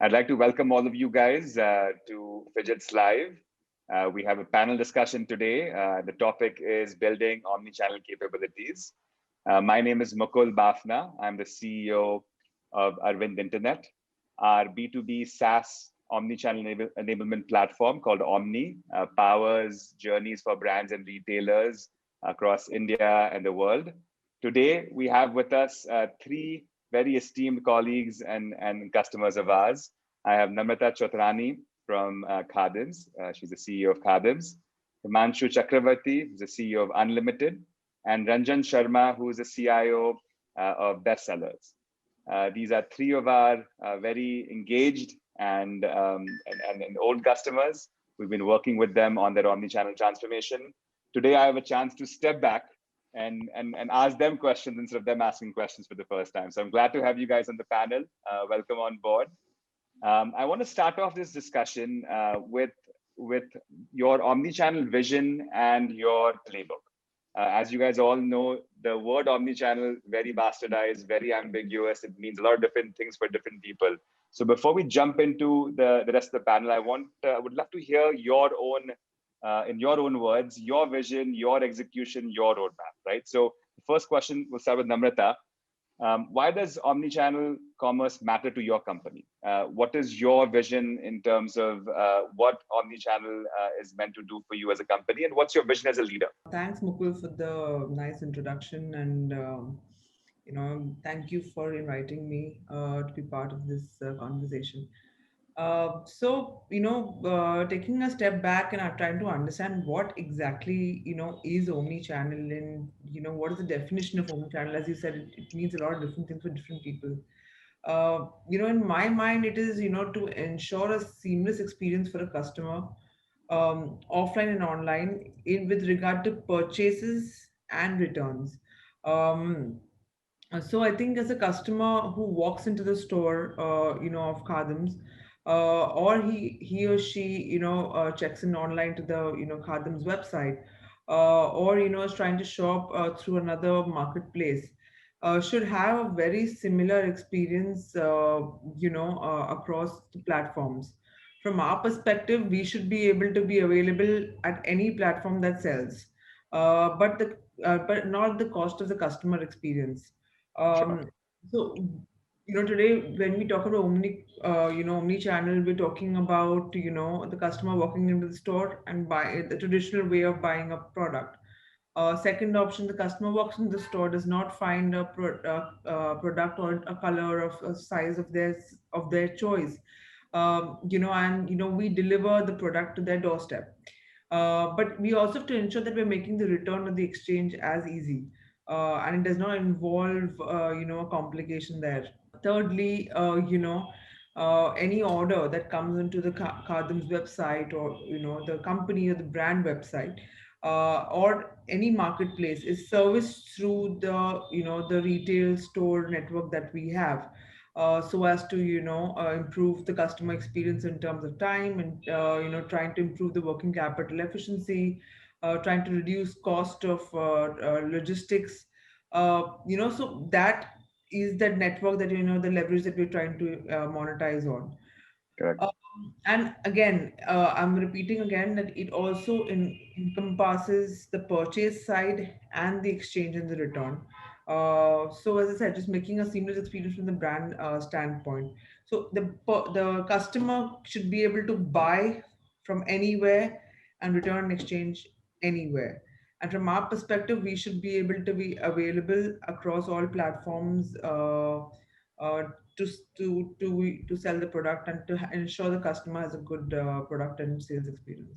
I'd like to welcome all of you guys to Fidgets Live. We have a panel discussion today. The topic is building omnichannel capabilities. My name is Mukul Bafna. I'm the CEO of Arvind Internet. Our B2B SaaS omnichannel enablement platform called Omni powers journeys for brands and retailers across India and the world. Today, we have with us three very esteemed colleagues and customers of ours. I have Namrata Chotrani from Khadims. She's the CEO of Khadims. Himanshu Chakravarti, who's the CEO of Unlimited, and Ranjan Sharma, who is the CIO of Bestsellers. These are three of our very engaged and old customers. We've been working with them on their omnichannel transformation. Today, I have a chance to step back and ask them questions instead of them asking questions for the first time. So I'm glad to have you guys on the panel. Welcome on board. I want to start off this discussion with your omnichannel vision and your playbook. As you guys all know, the word omnichannel, very bastardized, very ambiguous. It means a lot of different things for different people. So before we jump into the rest of the panel, I would love to hear your own, in your own words, your vision, your execution, your roadmap, right? So the first question, we'll start with Namrata. Why does omnichannel commerce matter to your company? What is your vision in terms of what omnichannel is meant to do for you as a company, and what's your vision as a leader? Thanks, Mukul, for the nice introduction, and thank you for inviting me to be part of this conversation. Taking a step back and I'm trying to understand what exactly is omni-channel, and what is the definition of omni-channel. As you said, it means a lot of different things for different people. In my mind, it is to ensure a seamless experience for a customer, offline and online, in with regard to purchases and returns. Um, so I think as a customer who walks into the store, of Khadams, or he or she, checks in online to the, Khadams website, or, is trying to shop through another marketplace, should have a very similar experience, across the platforms. From our perspective, we should be able to be available at any platform that sells, but not the cost of the customer experience. Sure. So, today when we talk about omni-channel, we're talking about, the customer walking into the store and buy the traditional way of buying a product. Second option, the customer walks into the store, does not find a product or a color of a size of their choice, and we deliver the product to their doorstep. But we also have to ensure that we're making the return or the exchange as easy, and it does not involve a complication there. Thirdly, any order that comes into the Khadim's website, or the company or the brand website, or any marketplace, is serviced through the retail store network that we have, so as to improve the customer experience in terms of time, and trying to improve the working capital efficiency, trying to reduce cost of logistics, so that is that network, that the leverage that we're trying to monetize on. Correct. And again, I'm repeating again that it also encompasses the purchase side and the exchange and the return. So as I said, just making a seamless experience from the brand standpoint. So the customer should be able to buy from anywhere and return and exchange anywhere. And from our perspective, we should be able to be available across all platforms, uh, to to sell the product and to ensure the customer has a good product and sales experience.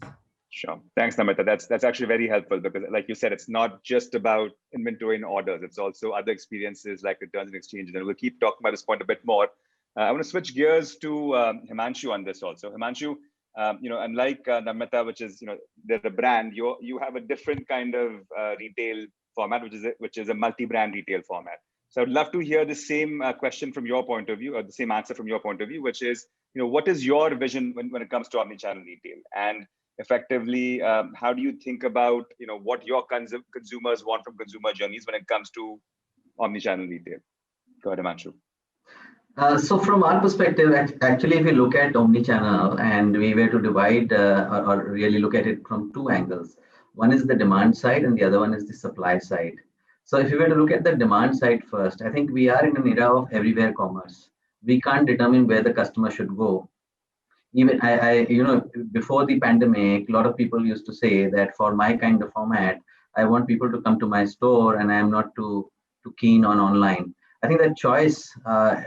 Sure. Thanks, Namrata. That's actually very helpful because, like you said, it's not just about inventory and orders. It's also other experiences like returns and exchanges. And we'll keep talking about this point a bit more. I want to switch gears to Himanshu on this also. Himanshu, unlike Namrata, which is they're a brand, you have a different kind of retail format, which is a multi-brand retail format. So I'd love to hear the same question from your point of view, or the same answer from your point of view, which is, what is your vision when it comes to omnichannel retail? And effectively, how do you think about what your consumers want from consumer journeys when it comes to omnichannel retail? Go ahead, Himanshu. So from our perspective, actually, if we look at omnichannel and we were to divide or really look at it from two angles, one is the demand side and the other one is the supply side. So if you were to look at the demand side first, I think we are in an era of everywhere commerce. We can't determine where the customer should go. Even before the pandemic, a lot of people used to say that for my kind of format, I want people to come to my store and I am not too keen on online. I think that choice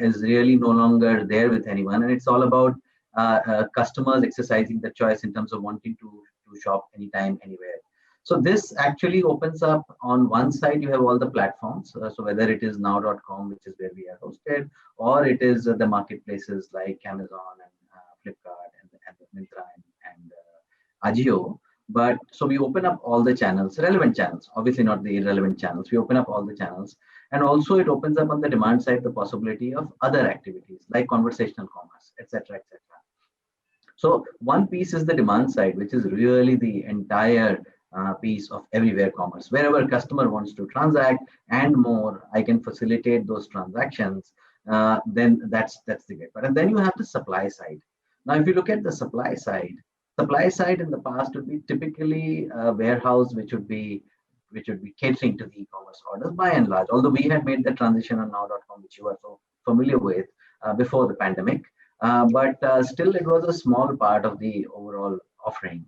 is really no longer there with anyone, and it's all about customers exercising the choice in terms of wanting to shop anytime, anywhere. So this actually opens up, on one side you have all the platforms, so whether it is now.com, which is where we are hosted, or it is the marketplaces like Amazon and Flipkart and Myntra and Ajio. But so we open up all the channels, relevant channels, obviously not the irrelevant channels. We open up all the channels. And also it opens up on the demand side the possibility of other activities like conversational commerce, etc., etc. So one piece is the demand side, which is really the entire piece of everywhere commerce. Wherever customer wants to transact and more, I can facilitate those transactions. Then that's the great part. And then you have the supply side. Now, if you look at the supply side in the past would be typically a warehouse which would be catering to the e-commerce orders by and large. Although we had made the transition on now.com, which you are so familiar with before the pandemic, but still it was a small part of the overall offering.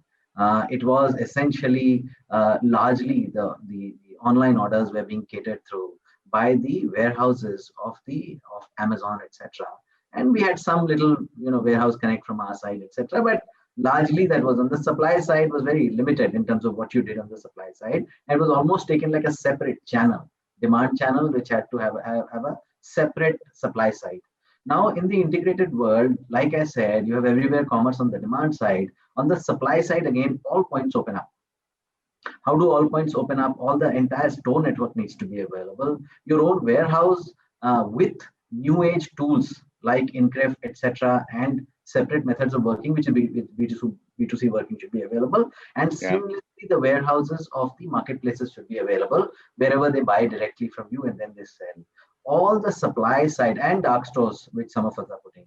It was essentially largely the online orders were being catered through by the warehouses of Amazon, etc. And we had some little warehouse connect from our side, etc. But largely that was on the supply side, was very limited in terms of what you did on the supply side. And it was almost taken like a separate channel, demand channel, which had to have a separate supply side. Now, in the integrated world, like I said, you have everywhere commerce on the demand side. On the supply side, again, all points open up. How do all points open up? All the entire store network needs to be available. Your own warehouse with new age tools like Incref, etc., and separate methods of working, which will be with B2C working, should be available. And seamlessly, the warehouses of the marketplaces should be available wherever they buy directly from you and then they sell. All the supply side and dark stores, which some of us are putting,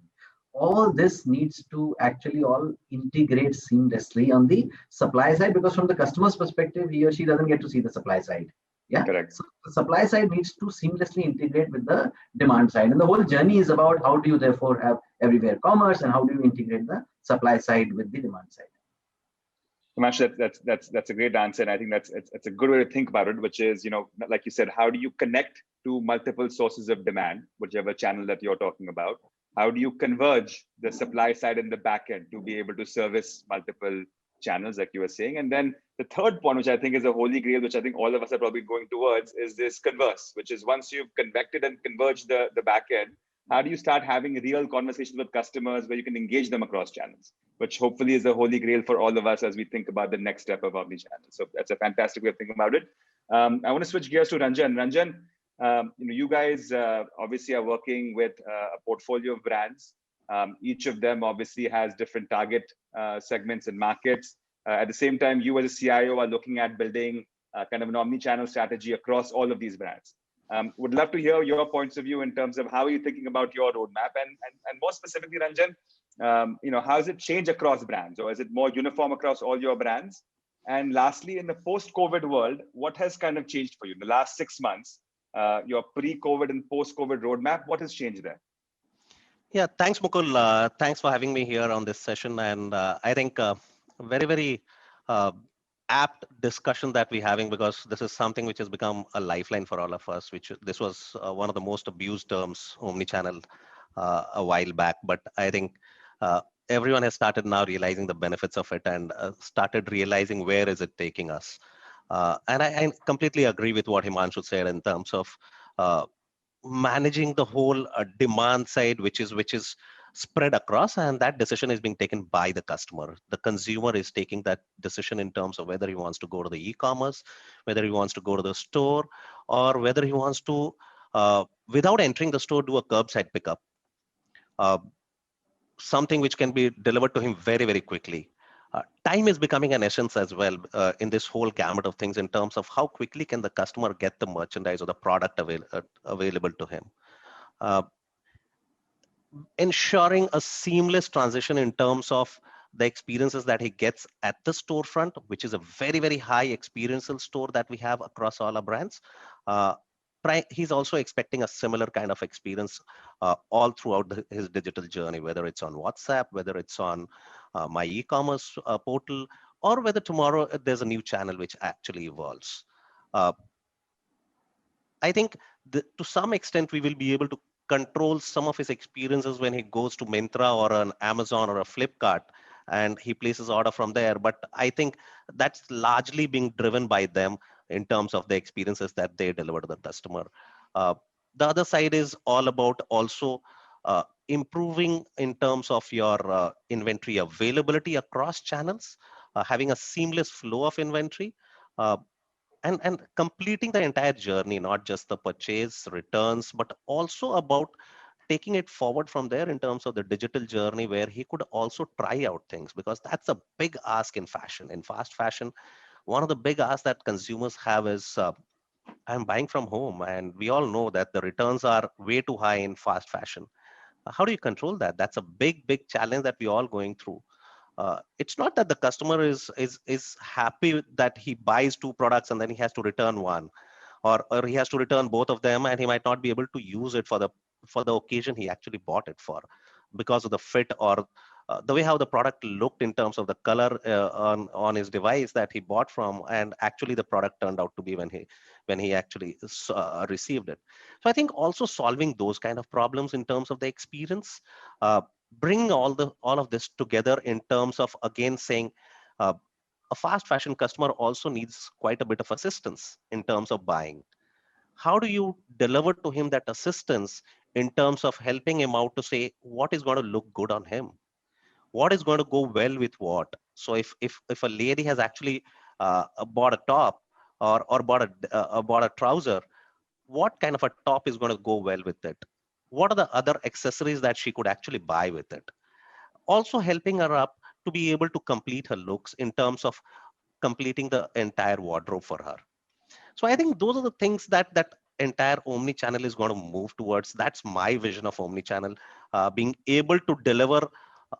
all this needs to actually all integrate seamlessly on the supply side, because from the customer's perspective, he or she doesn't get to see the supply side. Yeah, correct. So the supply side needs to seamlessly integrate with the demand side, and the whole journey is about how do you therefore have everywhere commerce and how do you integrate the supply side with the demand side. Himanshu, that's a great answer, and I think it's a good way to think about it, which is, like you said, how do you connect to multiple sources of demand, whichever channel that you're talking about? How do you converge the supply side and the back end to be able to service multiple channels, like you were saying? And then the third point, which I think is a holy grail, which I think all of us are probably going towards, is this converse, which is once you've convected and converged the back end, how do you start having real conversations with customers where you can engage them across channels, which hopefully is a holy grail for all of us as we think about the next step of omnichannel. So that's a fantastic way of thinking about it. I want to switch gears to Ranjan. Ranjan, you guys obviously are working with a portfolio of brands. Each of them obviously has different target segments and markets. At the same time, you as a CIO are looking at building kind of an omni-channel strategy across all of these brands. Would love to hear your points of view in terms of how are you thinking about your roadmap, and more specifically, Ranjan, how does it change across brands, or is it more uniform across all your brands? And lastly, in the post-COVID world, what has kind of changed for you in the last 6 months? Your pre-COVID and post-COVID roadmap, what has changed there? Yeah, thanks, Mukul. Thanks for having me here on this session. And I think very, very apt discussion that we're having, because this is something which has become a lifeline for all of us, this was one of the most abused terms, omnichannel, a while back. But I think everyone has started now realizing the benefits of it and started realizing where is it taking us. And I completely agree with what Himanshu said in terms of managing the whole demand side, which is spread across, and that decision is being taken by the customer. The consumer is taking that decision in terms of whether he wants to go to the e-commerce, whether he wants to go to the store, or whether he wants to, without entering the store, do a curbside pickup. Something which can be delivered to him very, very quickly. Time is becoming an essence as well in this whole gamut of things, in terms of how quickly can the customer get the merchandise or the product available to him. ensuring a seamless transition in terms of the experiences that he gets at the storefront, which is a very, very high experiential store that we have across all our brands. Uh, he's also expecting a similar kind of experience all throughout his digital journey, whether it's on WhatsApp, whether it's on my e-commerce portal, or whether tomorrow there's a new channel which actually evolves. Uh, I think to some extent we will be able to control some of his experiences when he goes to Myntra or an Amazon or a Flipkart and he places order from there. But I think that's largely being driven by them in terms of the experiences that they deliver to the customer. Uh, the other side is all about also improving in terms of your inventory availability across channels, having a seamless flow of inventory. Uh, and completing the entire journey, not just the purchase returns, but also about taking it forward from there in terms of the digital journey where he could also try out things, because that's a big ask in fashion. In fast fashion, one of the big asks that consumers have is I'm buying from home, and we all know that the returns are way too high in fast fashion. How do you control that? That's a big challenge that we're all going through. It's not that the customer is happy that he buys two products and then he has to return one, or he has to return both of them, and he might not be able to use it for the occasion he actually bought it for, because of the fit or the way how the product looked in terms of the color on his device that he bought from, and actually the product turned out to be when he actually received it. So I think also solving those kind of problems in terms of the experience, bring all of this together in terms of, again, saying uh, a fast fashion customer also needs quite a bit of assistance in terms of buying. How do you deliver to him that assistance in terms of helping him out to say what is going to look good on him, what is going to go well with what? So if a lady has actually bought a top, or bought a trouser, what kind of a top is going to go well with it? What are the other accessories that she could actually buy with it? Also helping her up to be able to complete her looks in terms of completing the entire wardrobe for her. So I think those are the things that entire omni-channel is going to move towards. That's my vision of omni-channel, being able to deliver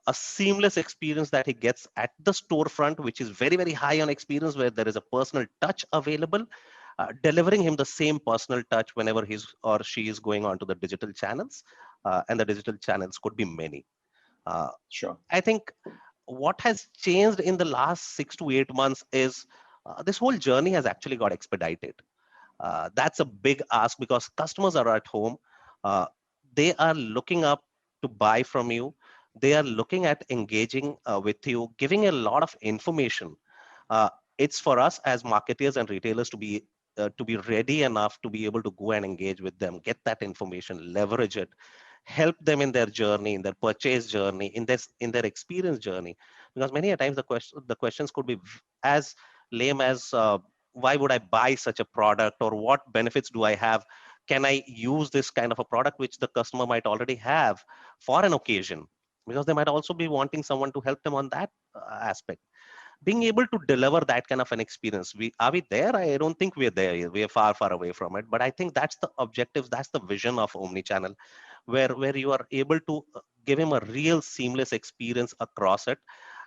a seamless experience that he gets at the storefront, which is very high on experience, where there is a personal touch available, delivering him the same personal touch whenever he's or she is going on to the digital channels, and the digital channels could be many. Sure. I think what has changed in the last 6 to 8 months is this whole journey has actually got expedited. That's a big ask because customers are at home. Uh, they are looking up to buy from you. They are looking at engaging with you, giving a lot of information. Uh, it's for us as marketers and retailers to be ready enough to be able to go and engage with them, get that information, leverage it, help them in their journey, in their purchase journey, in their experience journey. Because many a times the questions could be as lame as why would I buy such a product, or what benefits do I have? Can I use this kind of a product which the customer might already have for an occasion? Because they might also be wanting someone to help them on that aspect. Being able to deliver that kind of an experience, are we there? I don't think we're there yet. We are far away from it. But I think that's the objective, that's the vision of omnichannel, where you are able to give him a real seamless experience across it.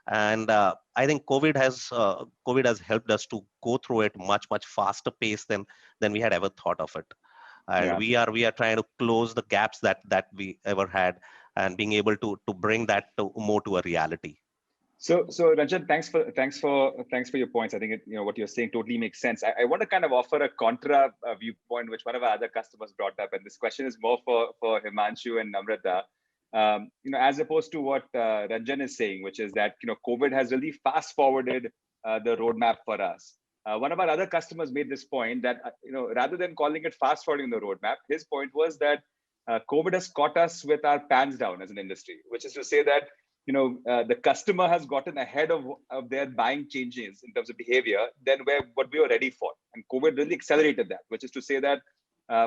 And I think COVID has helped us to go through it much faster pace than we had ever thought of it. And Yeah. we are trying to close the gaps that we ever had, and being able to bring that more to a reality. So Ranjan, thanks for your points. I think what you're saying totally makes sense. I want to kind of offer a contra viewpoint, which one of our other customers brought up, and this question is more for Himanshu and Namrata. As opposed to what Ranjan is saying, which is that COVID has really fast forwarded the roadmap for us. One of our other customers made this point that rather than calling it fast forwarding the roadmap, his point was that COVID has caught us with our pants down as an industry, which is to say that the customer has gotten ahead of their buying changes in terms of behavior than what we were ready for. And COVID really accelerated that, which is to say that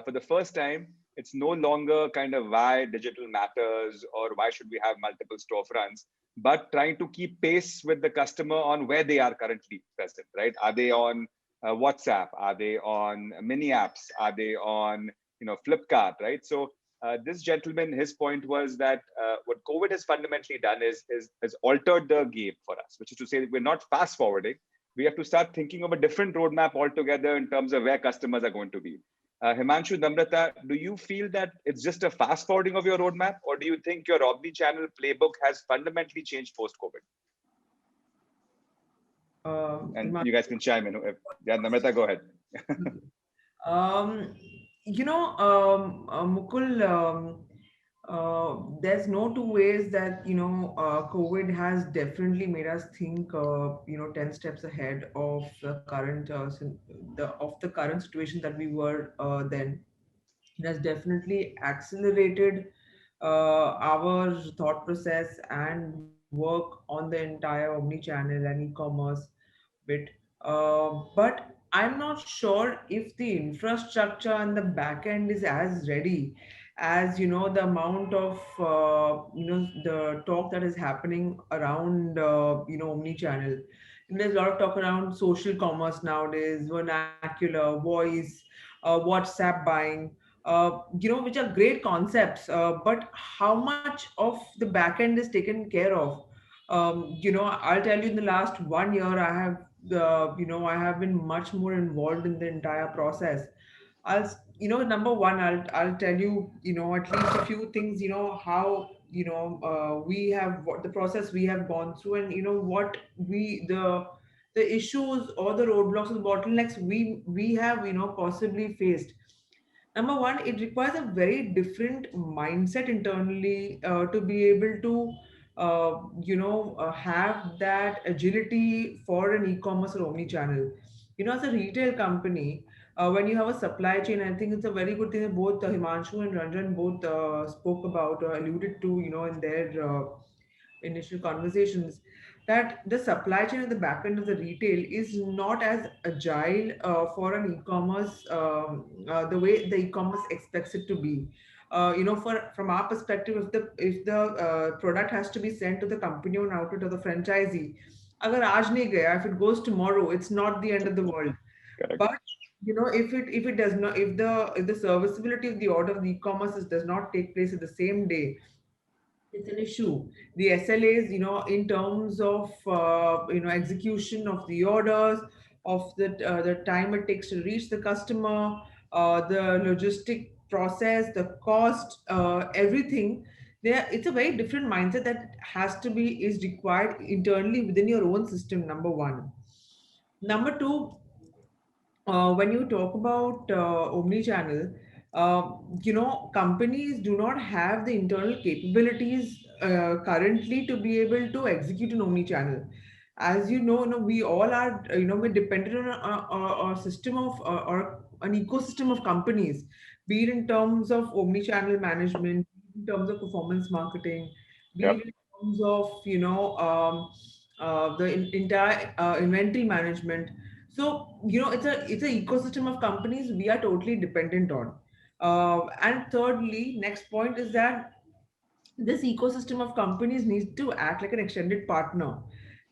for the first time, it's no longer kind of why digital matters or why should we have multiple storefronts, but trying to keep pace with the customer on where they are currently present, right? Are they on WhatsApp? Are they on mini apps? Are they on Flipkart, right? So this gentleman, his point was that what COVID has fundamentally done is has altered the game for us, which is to say that we're not fast forwarding. We have to start thinking of a different roadmap altogether in terms of where customers are going to be. Himanshu, Namrata, do you feel that it's just a fast forwarding of your roadmap, or do you think your omni-channel playbook has fundamentally changed post-COVID? And you guys can chime in. Yeah, Namrata, go ahead. Mukul, there's no two ways that COVID has definitely made us think 10 steps ahead of the current situation that we were then. It has definitely accelerated our thought process and work on the entire omni-channel and e-commerce bit. But I'm not sure if the infrastructure and the back end is as ready as the amount of the talk that is happening around omni-channel. There's a lot of talk around social commerce nowadays, vernacular, voice, WhatsApp buying, which are great concepts, but how much of the back end is taken care of? I'll tell you, in the last 1 year, I have been much more involved in the entire process. Number one, I'll tell you, at least a few things, how, we have what the process we have gone through, and what the issues or the roadblocks or the bottlenecks we have, possibly faced. Number one, it requires a very different mindset internally to be able to have that agility for an e-commerce or omni-channel. As a retail company, when you have a supply chain, I think it's a very good thing that both Himanshu and Ranjan both spoke about or alluded to, in their initial conversations, that the supply chain at the back end of the retail is not as agile for an e-commerce, the way the e-commerce expects it to be. From our perspective, if the product has to be sent to the company owned outlet or the franchisee, agar aaj nahi gaya, if it goes tomorrow, it's not the end of the world. Correct. But if it does not, if the serviceability of the order of the e-commerce does not take place at the same day, it's an issue. The SLAs, in terms of execution of the orders, of the time it takes to reach the customer, the logistic process, the cost, everything. It's a very different mindset that is required internally within your own system. Number one. Number two, when you talk about omni-channel, companies do not have the internal capabilities currently to be able to execute an omni-channel. As we all are, we're dependent on a system of or an ecosystem of companies, be it in terms of omni-channel management, in terms of performance marketing, be Yep. it in terms of entire inventory management. So it's an ecosystem of companies we are totally dependent on. And thirdly, next point is that this ecosystem of companies needs to act like an extended partner.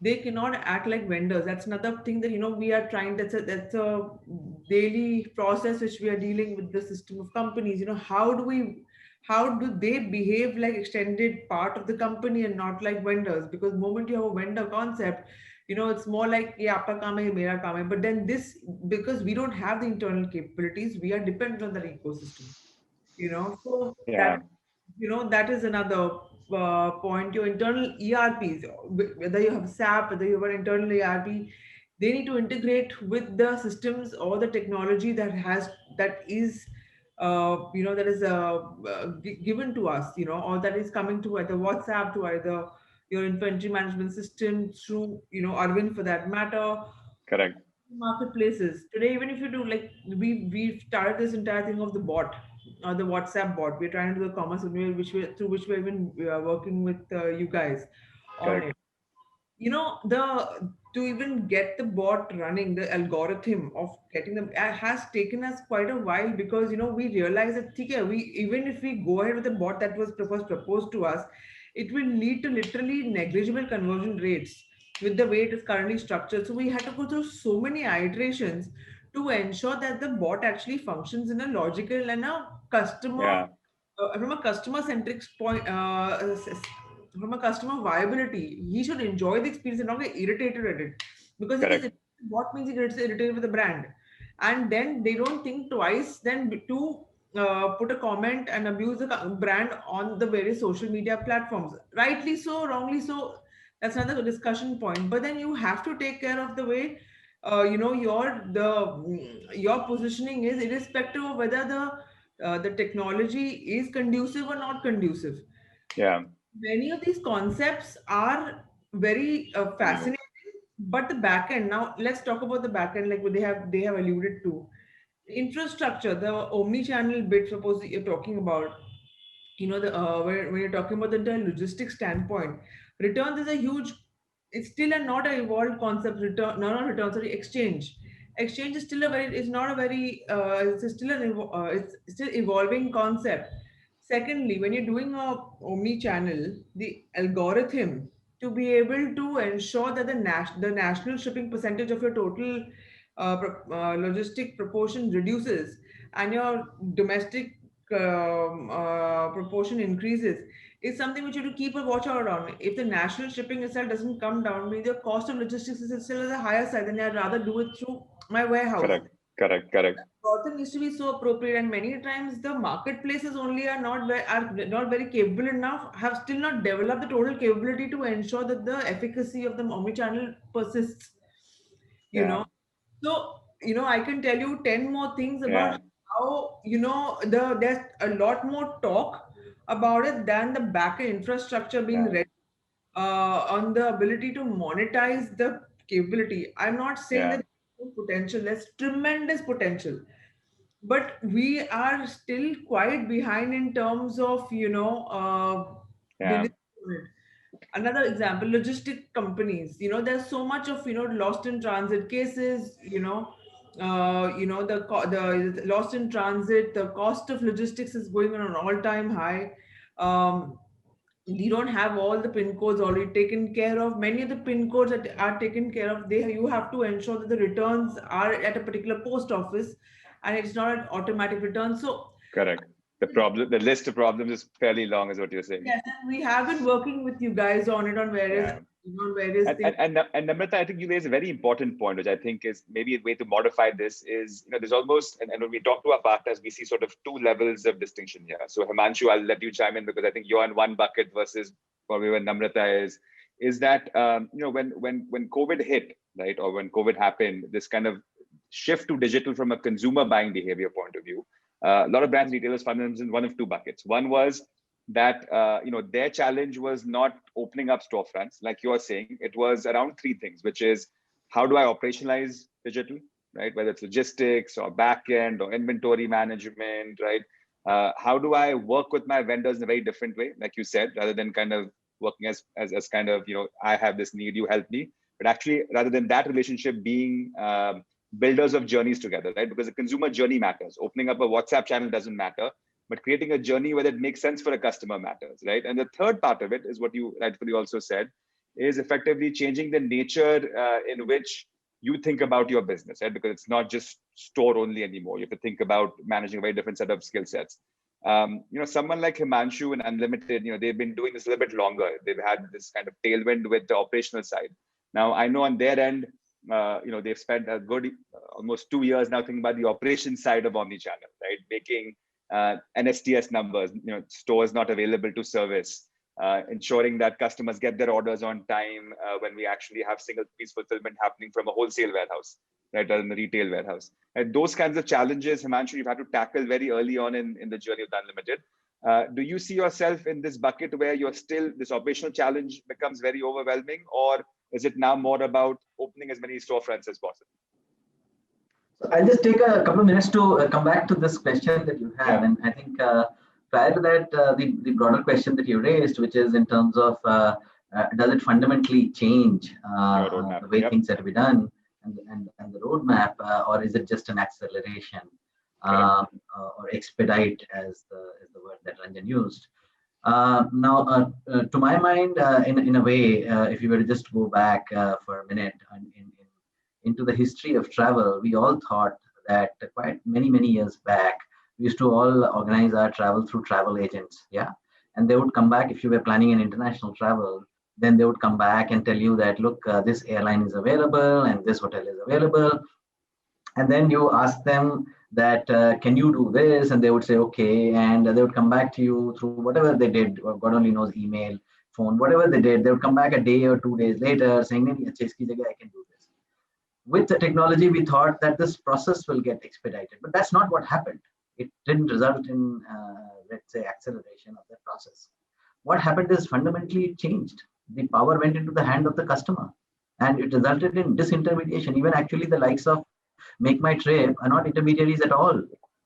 They cannot act like vendors. That's another thing that we are trying. That's a daily process which we are dealing with the system of companies. How do they behave like extended part of the company and not like vendors? Because moment you have a vendor concept, it's more like, yeah, aapka kaam hai, ye mera kaam hai. But then because we don't have the internal capabilities, we are dependent on that ecosystem. So Yeah. that is another point. Your internal ERPs, whether you have SAP, whether you have an internal ERP, they need to integrate with the systems or the technology that is given to us, or that is coming to either WhatsApp, to either your inventory management system, through Arvind for that matter. Correct. Marketplaces today, even if you do, like, we've started this entire thing of the bot, the WhatsApp bot. We're trying to do the commerce through which we're even working with you guys on Correct. it. To even get the bot running, the algorithm of getting them has taken us quite a while, because we realize that even if we go ahead with the bot that was proposed to us, it will lead to literally negligible conversion rates with the way it is currently structured. So we had to go through so many iterations to ensure that the bot actually functions in a logical and a customer Yeah. from a customer centric point, from a customer viability, he should enjoy the experience and not get irritated at it. Because if Correct. what means he gets irritated with the brand, and then they don't think twice then to put a comment and abuse the brand on the various social media platforms. Rightly so, wrongly so, that's another discussion point. But then you have to take care of the way your positioning is, irrespective of whether the technology is conducive or not conducive. Yeah. Many of these concepts are very fascinating, but the back end, now let's talk about the back end, like what they have alluded to. Infrastructure, the omni-channel bit, suppose you're talking about, when you're talking about the entire logistics standpoint, returns is a huge, it's still a not a evolved concept. Not return, sorry, exchange is still a very, it's not a very it's still it's still evolving concept. Secondly, when you're doing a omni channel, the algorithm to be able to ensure that the national shipping percentage of your total logistic proportion reduces and your domestic proportion increases, is something which you have to keep a watch out on. If the national shipping itself doesn't come down, means the cost of logistics is still at a higher side, then I'd rather do it through my warehouse. Correct. Cotton needs to be so appropriate, and many times the marketplaces only are not very capable enough, have still not developed the total capability to ensure that the efficacy of the omni-channel persists. You Yeah. know, so I can tell you 10 more things about Yeah. how there's a lot more talk about it than the backend infrastructure being Yeah. ready on the ability to monetize the capability. I'm not saying Yeah. that there's no potential, there's tremendous potential, but we are still quite behind in terms of Yeah. delivering on it. Another example, logistic companies, there's so much of lost in transit cases, the lost in transit, the cost of logistics is going on an all-time high. You don't have all the pin codes already taken care of. Many of the pin codes that are taken care of, you have to ensure that the returns are at a particular post office and it's not an automatic return. So Correct. The list of problems is fairly long, is what you're saying. yes, and we have been working with you guys on it, on various Yeah. things. And Namrata, I think you raise a very important point, which I think is maybe a way to modify this is, there's almost, and when we talk to our partners, we see sort of two levels of distinction here. So Himanshu, I'll let you chime in because I think you're in one bucket versus probably where Namrata is that, when COVID hit, right, or when COVID happened, this kind of shift to digital from a consumer buying behavior point of view, a lot of brands and retailers found themselves in one of two buckets. One was that their challenge was not opening up storefronts like you're saying. It was around three things, which is how do I operationalize digital, right? Whether it's logistics or backend or inventory management, right? How do I work with my vendors in a very different way, like you said, rather than kind of working as kind of, I have this need, you help me, but actually rather than that relationship being builders of journeys together, right? Because the consumer journey matters. Opening up a WhatsApp channel doesn't matter, but creating a journey where it makes sense for a customer matters, right? And the third part of it is what you rightfully also said, is effectively changing the nature in which you think about your business, right? Because it's not just store only anymore. You have to think about managing a very different set of skill sets. Someone like Himanshu and Unlimited, they've been doing this a little bit longer. They've had this kind of tailwind with the operational side. Now, I know on their end, they've spent a good almost 2 years now thinking about the operations side of omnichannel, right? Making NSTS numbers, stores not available to service, ensuring that customers get their orders on time when we actually have single piece fulfillment happening from a wholesale warehouse, right, rather than the retail warehouse. And those kinds of challenges, Himanshu, you've had to tackle very early on in the journey of the Unlimited. Do you see yourself in this bucket where you're still, this operational challenge becomes very overwhelming, or is it now more about opening as many storefronts as possible? So I'll just take a couple of minutes to come back to this question that you had. And I think prior to that, the broader question that you raised, which is in terms of does it fundamentally change the way things are to be done and the roadmap, or is it just an acceleration or expedite, as the word that Ranjan used? Now, to my mind, in a way, if you were to just go back for a minute into the history of travel, we all thought that quite many years back, We used to all organize our travel through travel agents. Yeah. And they would come back if you were planning an international travel. Then they would come back and tell you that, look, this airline is available and this hotel is available. And then you ask them that, can you do this? And they would say, okay. And they would come back to you through whatever they did, or God only knows, email, phone, whatever they did. They would come back a day or 2 days later saying, "Nahi, acha, iski jagah I can do this." With the technology, we thought that this process will get expedited, but that's not what happened. It didn't result in, let's say, acceleration of the process. What happened is fundamentally it changed. The power went into the hand of the customer, and it resulted in disintermediation. Even actually, the likes of Make My Trip are not intermediaries at all,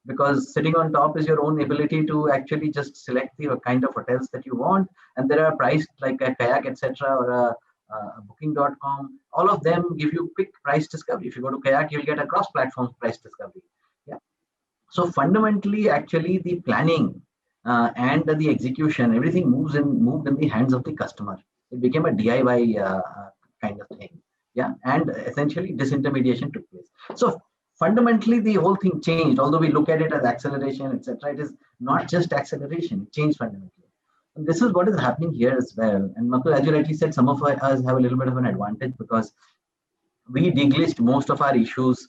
because sitting on top is your own ability to actually just select the kind of hotels that you want, and there are priced like a Kayak, etc., or a Booking.com. All of them give you quick price discovery. If you go to Kayak, you'll get a cross-platform price discovery. Yeah. So fundamentally, actually, the planning and the execution, everything moved in the hands of the customer. It became a DIY kind of thing. Yeah, and essentially disintermediation took place. So fundamentally, the whole thing changed. Although we look at it as acceleration, etc., it is not just acceleration. It changed fundamentally. And this is what is happening here as well. And Makul, as you rightly said, some of us have a little bit of an advantage because we deglitched most of our issues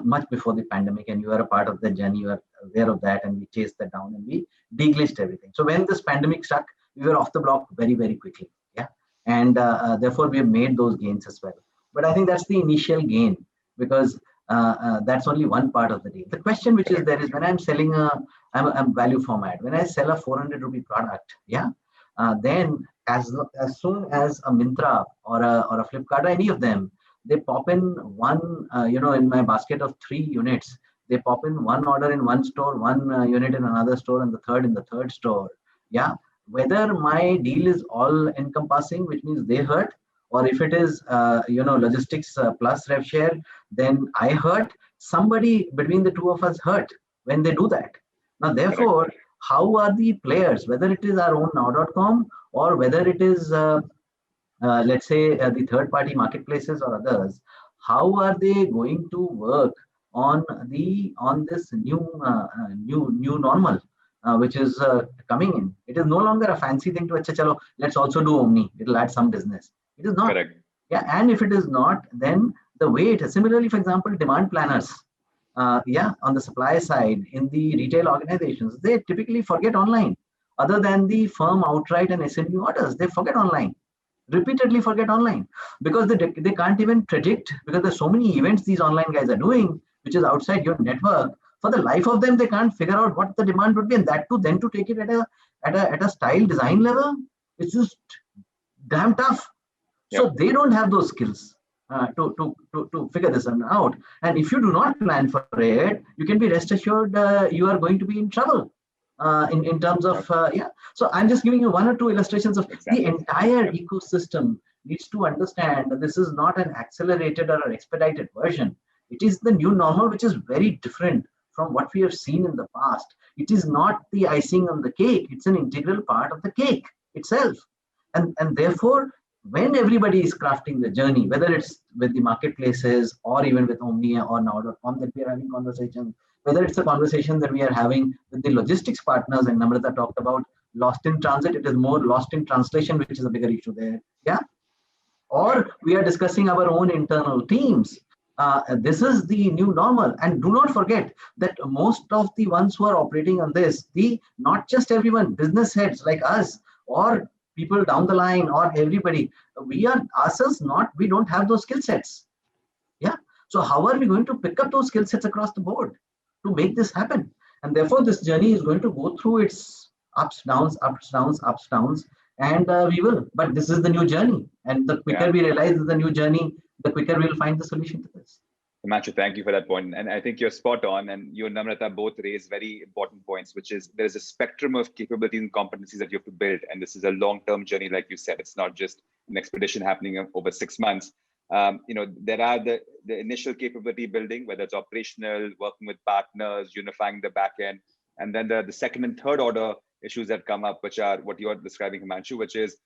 much before the pandemic, and you are a part of the journey. You are aware of that, and we chased that down and we deglitched everything. So when this pandemic struck, we were off the block very, very quickly. Yeah, and therefore we have made those gains as well. But I think that's the initial gain, because that's only one part of the deal. The question which is there is, when I'm selling I'm value format, when I sell a 400 rupee product, yeah, then as soon as a Myntra or a Flipkart or any of them, they pop in one, in my basket of 3 units, they pop in one order in one store, one unit in another store, and the third in the third store. Yeah, whether my deal is all encompassing, which means they hurt, or if it is, logistics plus rev share, then I hurt. Somebody between the two of us hurt when they do that. Now, therefore, how are the players, whether it is our own now.com or whether it is, let's say, the third-party marketplaces or others, how are they going to work on this new normal, which is coming in? It is no longer a fancy thing to, "Acha, chalo, let's also do Omni. It'll add some business." It is not. Correct. Yeah, and if it is not, then the way it is. Similarly, for example, demand planners. On the supply side, in the retail organizations, they typically forget online. Other than the firm outright and SME orders, they forget online. Repeatedly forget online, because they can't even predict, because there's so many events these online guys are doing, which is outside your network. For the life of them, they can't figure out what the demand would be, and that too, then to take it at a style design level, it's just damn tough. Yep. So they don't have those skills to figure this out. And if you do not plan for it, you can be rest assured you are going to be in trouble in terms of So I'm just giving you one or two illustrations of the entire ecosystem needs to understand that this is not an accelerated or an expedited version. It is the new normal, which is very different from what we have seen in the past. It is not the icing on the cake. It's an integral part of the cake itself. And therefore, when everybody is crafting the journey, whether it's with the marketplaces or even with Omni or now.com that we are having conversations, whether it's a conversation that we are having with the logistics partners, and Namrata talked about lost in transit, it is more lost in translation, which is a bigger issue there. Yeah. Or we are discussing our own internal teams. This is the new normal. And do not forget that most of the ones who are operating on this, not just everyone, business heads like us or people down the line or everybody, we don't have those skill sets. Yeah. So how are we going to pick up those skill sets across the board to make this happen? And therefore, this journey is going to go through its ups, downs, and we will. But this is the new journey. And the quicker we realize it's the new journey, the quicker we'll find the solution to this. Himanshu, thank you for that point. And I think you're spot on. And you and Namrata both raise very important points, which is there's a spectrum of capabilities and competencies that you have to build. And this is a long-term journey, like you said. It's not just an expedition happening over 6 months. There are the initial capability building, whether it's operational, working with partners, unifying the back end. And then the second and third order issues that come up, which are what you're describing, Himanshu, which is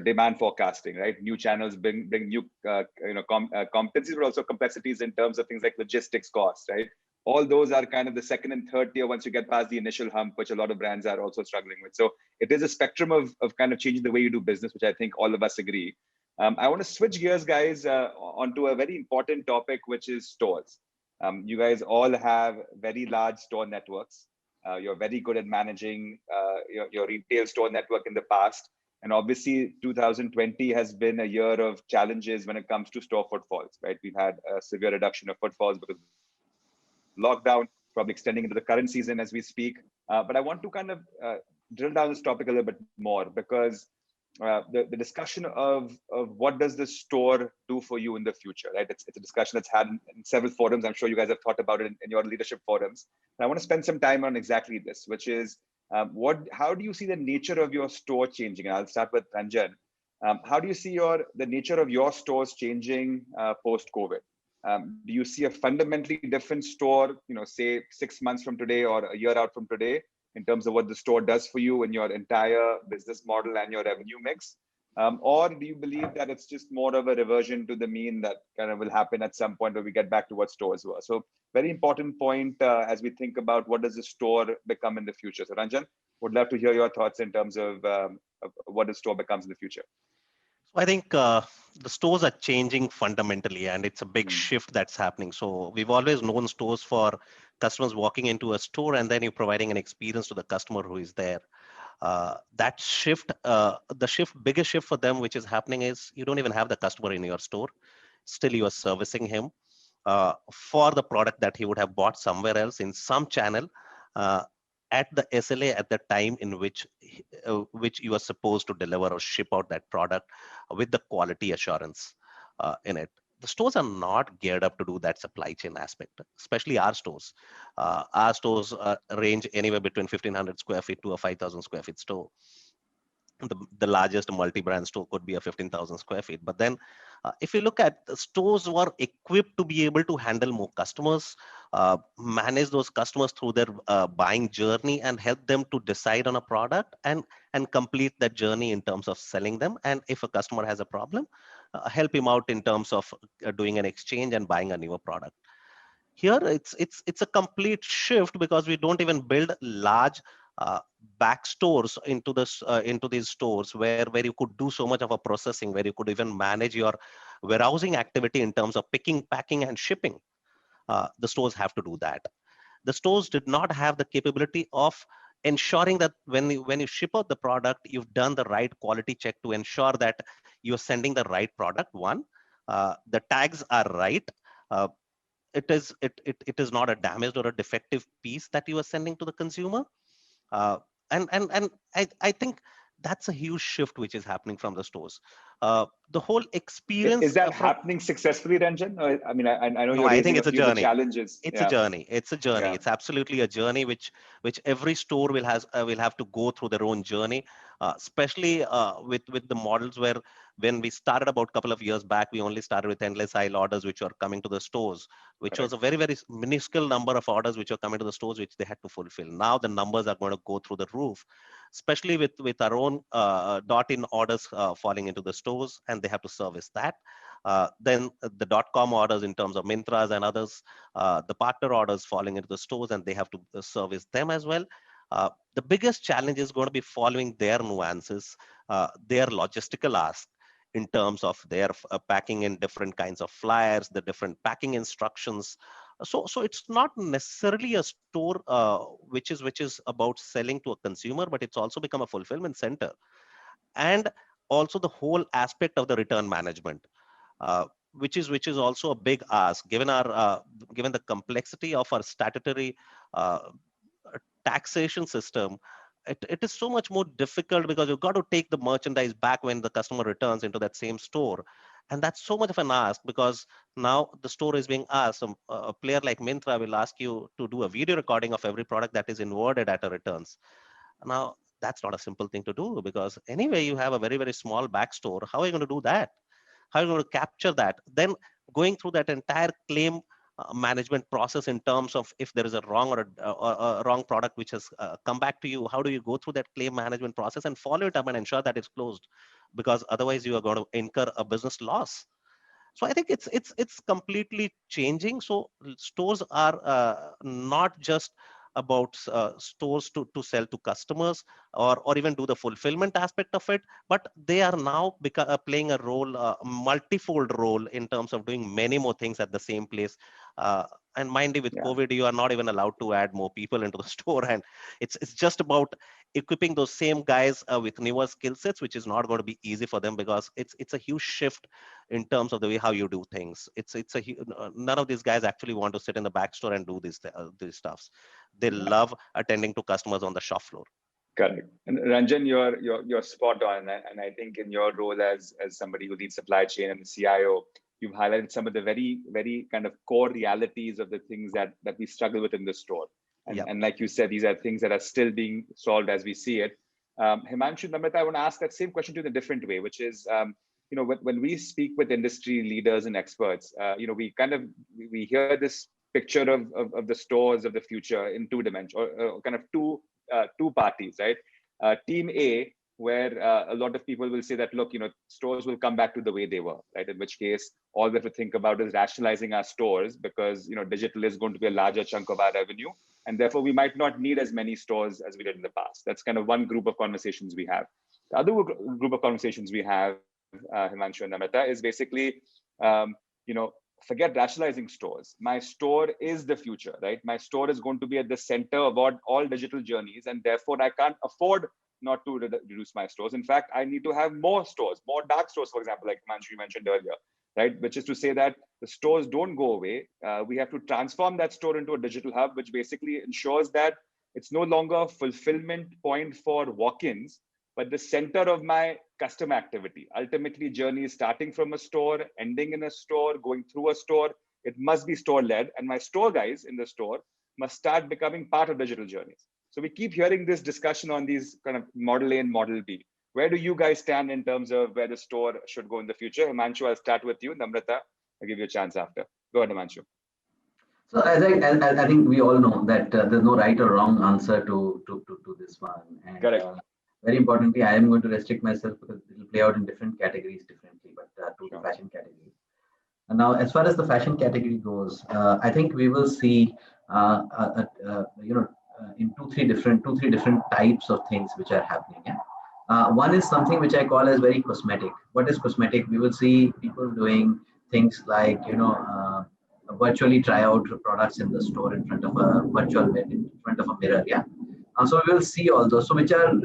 demand forecasting, right? New channels bring new competencies, but also complexities in terms of things like logistics costs, right? all those are kind of the second and third tier once you get past the initial hump, which a lot of brands are also struggling with. So it is a spectrum of kind of changing the way you do business, which I think all of us agree. I want to switch gears, guys, onto a very important topic, which is stores. You guys all have very large store networks. You're very good at managing your retail store network in the past. And obviously, 2020 has been a year of challenges when it comes to store footfalls, right? We've had a severe reduction of footfalls because of lockdown, probably extending into the current season as we speak. But I want to kind of drill down this topic a little bit more, because the discussion of what does the store do for you in the future, right? It's a discussion that's had in several forums. I'm sure you guys have thought about it in your leadership forums. And I want to spend some time on exactly this, which is how do you see the nature of your store changing? And I'll start with Ranjan. How do you see the nature of your stores changing post-COVID? Do you see a fundamentally different store, say 6 months from today or a year out from today, in terms of what the store does for you in your entire business model and your revenue mix? Or do you believe that it's just more of a reversion to the mean that kind of will happen at some point where we get back to what stores were? So very important point as we think about what does the store become in the future. So Ranjan, would love to hear your thoughts in terms of what the store becomes in the future. So I think the stores are changing fundamentally, and it's a big shift that's happening. So we've always known stores for customers walking into a store and then you're providing an experience to the customer who is there. That shift, biggest shift for them, which is happening, is you don't even have the customer in your store. Still, you are servicing him for the product that he would have bought somewhere else in some channel at the SLA at the time in which you are supposed to deliver or ship out that product with the quality assurance in it. The stores are not geared up to do that supply chain aspect, especially our stores. Our stores range anywhere between 1,500 square feet to a 5,000 square feet store. The largest multi-brand store could be a 15,000 square feet. But then if you look at the stores were equipped to be able to handle more customers, manage those customers through their buying journey and help them to decide on a product and complete that journey in terms of selling them. And if a customer has a problem, help him out in terms of doing an exchange and buying a newer product. Here, it's a complete shift because we don't even build large back stores into these stores where you could do so much of a processing, where you could even manage your warehousing activity in terms of picking, packing, and shipping. The stores have to do that. The stores did not have the capability of ensuring that when you ship out the product, you've done the right quality check to ensure that you're sending the right product. One, the tags are right. It is not a damaged or a defective piece that you are sending to the consumer. And I think that's a huge shift which is happening from the stores. The whole experience is that happening successfully, Ranjan? I mean, I know you're I think it's a journey. Challenges. It's a journey. It's a journey. Yeah. It's absolutely a journey which every store will have to go through their own journey, especially with the models where when we started about a couple of years back, we only started with endless aisle orders which were coming to the stores, which was a very, very minuscule number of orders which are coming to the stores which they had to fulfill. Now the numbers are going to go through the roof, especially with our own dot-in orders falling into the stores, and they have to service that. Then the .com orders in terms of Mintras and others, the partner orders falling into the stores, and they have to service them as well. The biggest challenge is going to be following their nuances, their logistical ask in terms of their packing in different kinds of flyers, the different packing instructions. So it's not necessarily a store which is about selling to a consumer, but it's also become a fulfillment center. And also the whole aspect of the return management, which is also a big ask given the complexity of our statutory taxation system. It is so much more difficult because you've got to take the merchandise back when the customer returns into that same store. And that's so much of an ask because now the store is being asked. A player like Myntra will ask you to do a video recording of every product that is inwarded at a returns. Now, that's not a simple thing to do because anyway, you have a very, very small back store. How are you going to do that? How are you going to capture that? Then going through that entire claim management process in terms of if there is a wrong or a wrong product which has come back to you, how do you go through that claim management process and follow it up and ensure that it's closed? Because otherwise you are going to incur a business loss. So I think it's completely changing. So stores are not just about stores to sell to customers or even do the fulfillment aspect of it, but they are now playing a role, a multifold role in terms of doing many more things at the same place. And mind you, with COVID, you are not even allowed to add more people into the store, and it's just about equipping those same guys with newer skill sets, which is not going to be easy for them, because it's a huge shift in terms of the way how you do things. None of these guys actually want to sit in the back store and do these stuffs. They love attending to customers on the shop floor. Correct. And Ranjan, you're spot on. And I think in your role as somebody who leads supply chain and the CIO, you've highlighted some of the very, very kind of core realities of the things that we struggle with in the store. And like you said, these are things that are still being solved as we see it. Himanshu, Namrata, I want to ask that same question to you in a different way, which is, when we speak with industry leaders and experts, we hear this picture of the stores of the future in two dimensions, or kind of two parties, right? Team A, where a lot of people will say that, look, stores will come back to the way they were, right? In which case, all we have to think about is rationalizing our stores, because digital is going to be a larger chunk of our revenue, and therefore we might not need as many stores as we did in the past. That's kind of one group of conversations we have. The other group of conversations we have, Himanshu and Namrata, is basically, forget rationalizing stores. My store is the future, right? My store is going to be at the center of all digital journeys, and therefore I can't afford not to reduce my stores. In fact, I need to have more stores, more dark stores, for example, like Himanshu mentioned earlier, right? Which is to say that the stores don't go away. We have to transform that store into a digital hub, which basically ensures that it's no longer a fulfillment point for walk-ins, but the center of my customer activity. Ultimately, journey is starting from a store, ending in a store, going through a store. It must be store-led, and my store guys in the store must start becoming part of digital journeys. So we keep hearing this discussion on these kind of model A and model B. Where do you guys stand in terms of where the store should go in the future? Himanshu, I'll start with you. Namrata, I'll give you a chance after. Go ahead, Himanshu. So as I think we all know that there's no right or wrong answer to this one. And, correct. Very importantly, I am going to restrict myself because it will play out in different categories differently, but to the fashion category. And now, as far as the fashion category goes, I think we will see, in two, three different types of things which are happening. Yeah? One is something which I call as very cosmetic. What is cosmetic? We will see people doing things like, virtually try out products in the store in front of a mirror. Yeah. So we will see all those. So which are,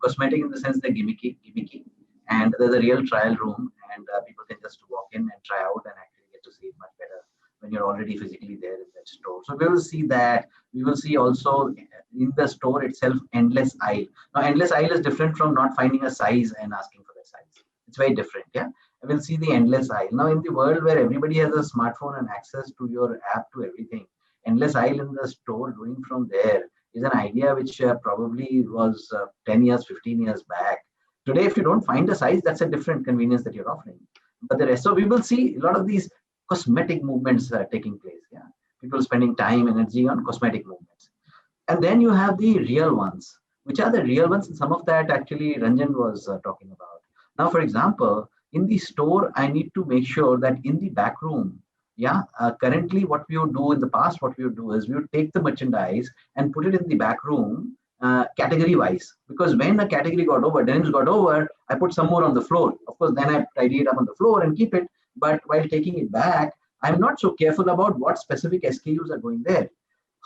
cosmetic in the sense they're gimmicky, and there's a real trial room, and people can just walk in and try out and actually get to see it much better when you're already physically there in that store. So we will see that. We will see also in the store itself, endless aisle. Now, endless aisle is different from not finding a size and asking for the size. It's very different. Yeah. We'll see the endless aisle. Now, in the world where everybody has a smartphone and access to your app to everything, endless aisle in the store doing from there is an idea which probably was 10 years, 15 years back. Today, if you don't find a size, that's a different convenience that you're offering. But the rest, so we will see a lot of these cosmetic movements taking place. Yeah, people spending time, energy on cosmetic movements. And then you have the real ones. Which are the real ones? And some of that actually Ranjan was talking about. Now, for example, in the store, I need to make sure that in the back room, currently what we would do in the past, what we would do is we would take the merchandise and put it in the back room category wise, because when a category got over, denims got over, I put some more on the floor. Of course, then I tidy it up on the floor and keep it. But while taking it back, I'm not so careful about what specific SKUs are going there.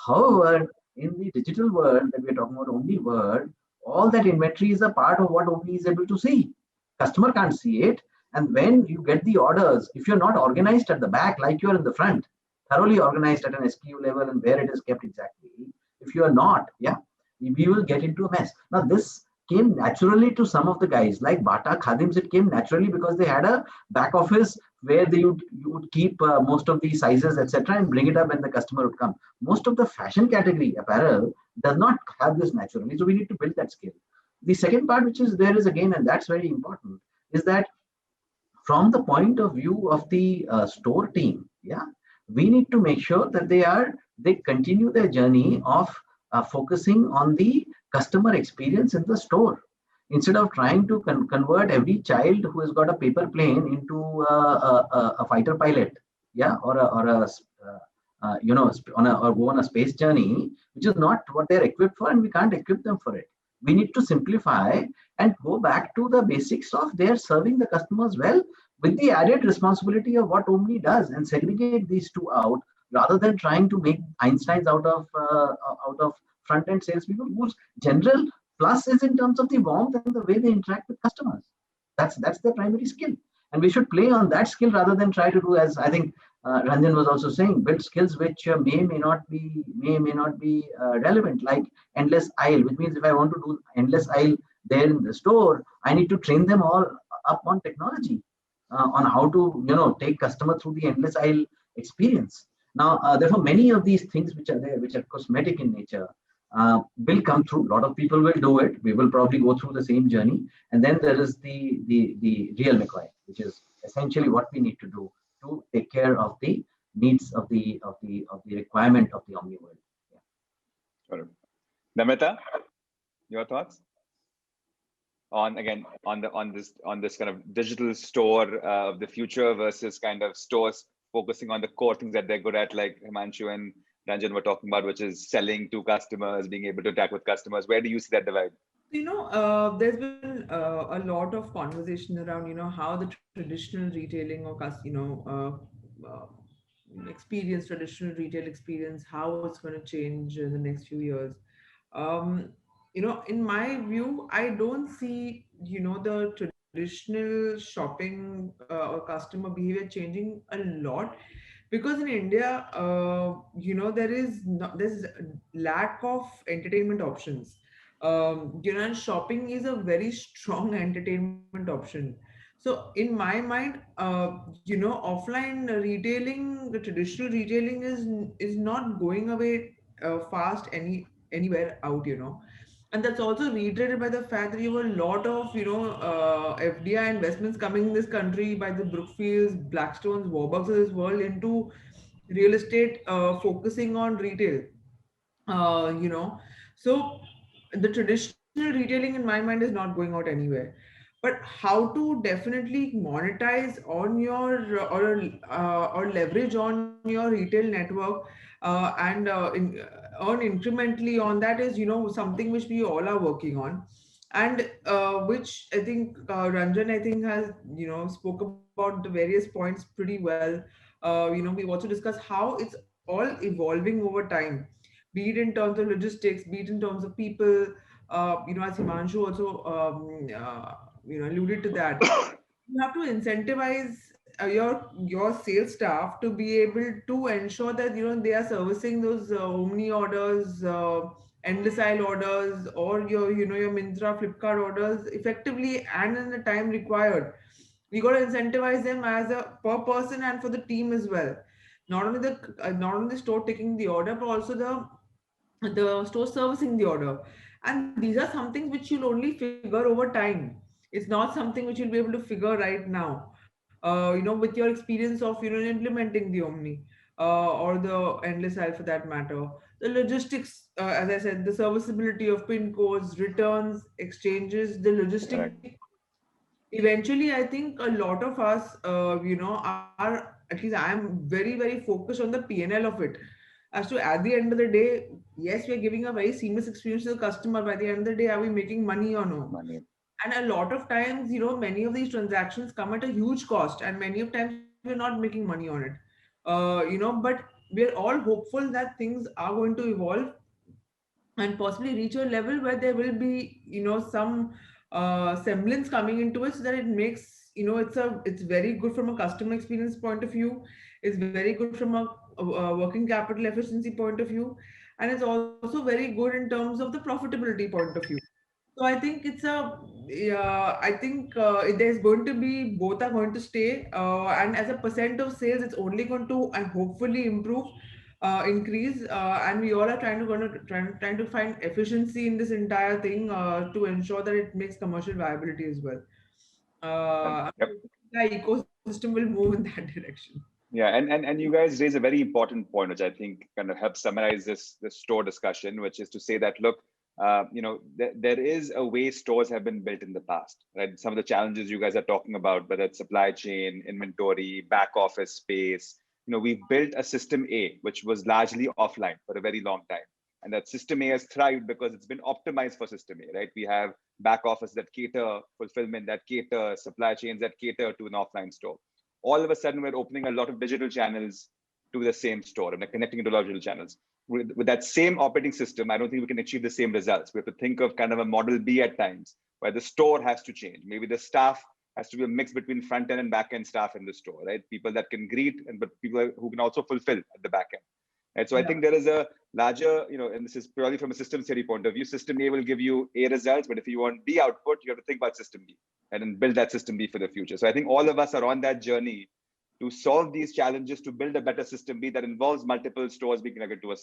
However, in the digital world that we're talking about, Omni world, all that inventory is a part of what Omni is able to see. Customer can't see it. And when you get the orders, if you're not organized at the back, like you're in the front, thoroughly organized at an SKU level and where it is kept exactly, if you are not, we will get into a mess. Now, this came naturally to some of the guys like Bata, Khadims. It came naturally because they had a back office where you would keep most of the sizes, etc., and bring it up when the customer would come. Most of the fashion category apparel does not have this naturally. So we need to build that skill. The second part, which is there is again, and that's very important, is that from the point of view of the store team, we need to make sure that they continue their journey of focusing on the customer experience in the store. instead of trying to convert every child who has got a paper plane into a fighter pilot, yeah, or a or go on a space journey, which is not what they're equipped for, and we can't equip them for it. We need to simplify and go back to the basics of their serving the customers well, with the added responsibility of what Omni does, and segregate these two out, rather than trying to make Einsteins out of front end salespeople whose general plus is in terms of the warmth and the way they interact with customers. That's their primary skill, and we should play on that skill rather than try to do, as I think Ranjan was also saying, build skills which may not be relevant, like endless aisle, which means if I want to do endless aisle there in the store, I need to train them all up on technology, on how to take customer through the endless aisle experience. Now, therefore, many of these things which are there, which are cosmetic in nature, will come through. A lot of people will do it. We will probably go through the same journey, and then there is the real McCoy, which is essentially what we need to do to take care of the needs of the requirement of the Omni world. Yeah. Namita, your thoughts on this kind of digital store of the future versus kind of stores focusing on the core things that they're good at, like Himanshu and Ranjan were talking about, which is selling to customers, being able to interact with customers. Where do you see that divide? There's been a lot of conversation around, how the traditional retailing or traditional retail experience, how it's going to change in the next few years. In my view, I don't see, the traditional shopping or customer behavior changing a lot, because in India, there's lack of entertainment options. And shopping is a very strong entertainment option. So in my mind, offline retailing, the traditional retailing is not going away fast anywhere out. And that's also reiterated by the fact that you have a lot of FDI investments coming in this country by the Brookfields, Blackstones, Warburgs of this world into real estate, focusing on retail. So the traditional retailing in my mind is not going out anywhere. But how to definitely monetize on your or leverage on your retail network, and earn incrementally on that is something which we all are working on, and which I think Ranjan has spoke about the various points pretty well. We've also discussed how it's all evolving over time, be it in terms of logistics, be it in terms of people. As Himanshu also alluded to that, you have to incentivize your sales staff to be able to ensure that they are servicing those Omni orders, endless aisle orders, or your Myntra, Flipkart orders effectively and in the time required. We got to incentivize them as a per person and for the team as well. Not only the store taking the order, but also the store servicing the order. And these are some things which you'll only figure over time. It's not something which you'll be able to figure right now. With your experience of implementing the Omni, or the endless aisle for that matter. The logistics, as I said, the serviceability of pin codes, returns, exchanges, the logistics. Right. Eventually, I think a lot of us, are, at least I'm very, very focused on the P&L of it. As to at the end of the day, yes, we're giving a very seamless experience to the customer. By the end of the day, are we making money or no? Money. And a lot of times, many of these transactions come at a huge cost, and many of times we're not making money on it. But we're all hopeful that things are going to evolve and possibly reach a level where there will be some semblance coming into it, so that it makes it's very good from a customer experience point of view, it's very good from a working capital efficiency point of view, and it's also very good in terms of the profitability point of view. So I think I think there's going to be, both are going to stay, and as a percent of sales, it's only going to and hopefully improve, increase, and we all are trying to find efficiency in this entire thing, to ensure that it makes commercial viability as well. Yep. The ecosystem will move in that direction. Yeah, and you guys raise a very important point, which I think kind of helps summarize this store discussion, which is to say that, look, there is a way stores have been built in the past, right? Some of the challenges you guys are talking about, whether it's supply chain, inventory, back office space, we've built a system A, which was largely offline for a very long time. And that system A has thrived because it's been optimized for system A, right? We have back office that cater, fulfillment that cater, supply chains that cater to an offline store. All of a sudden, we're opening a lot of digital channels to the same store and they're connecting it to a lot of digital channels. With that same operating system, I don't think we can achieve the same results. We have to think of kind of a model B at times, where the store has to change. Maybe the staff has to be a mix between front end and back end staff in the store, right? People that can greet, but people who can also fulfill at the back end. Right? So I think there is a larger, and this is purely from a systems theory point of view, system A will give you A results, but if you want B output, you have to think about system B and then build that system B for the future. So I think all of us are on that journey to solve these challenges, to build a better system B that involves multiple stores being connected to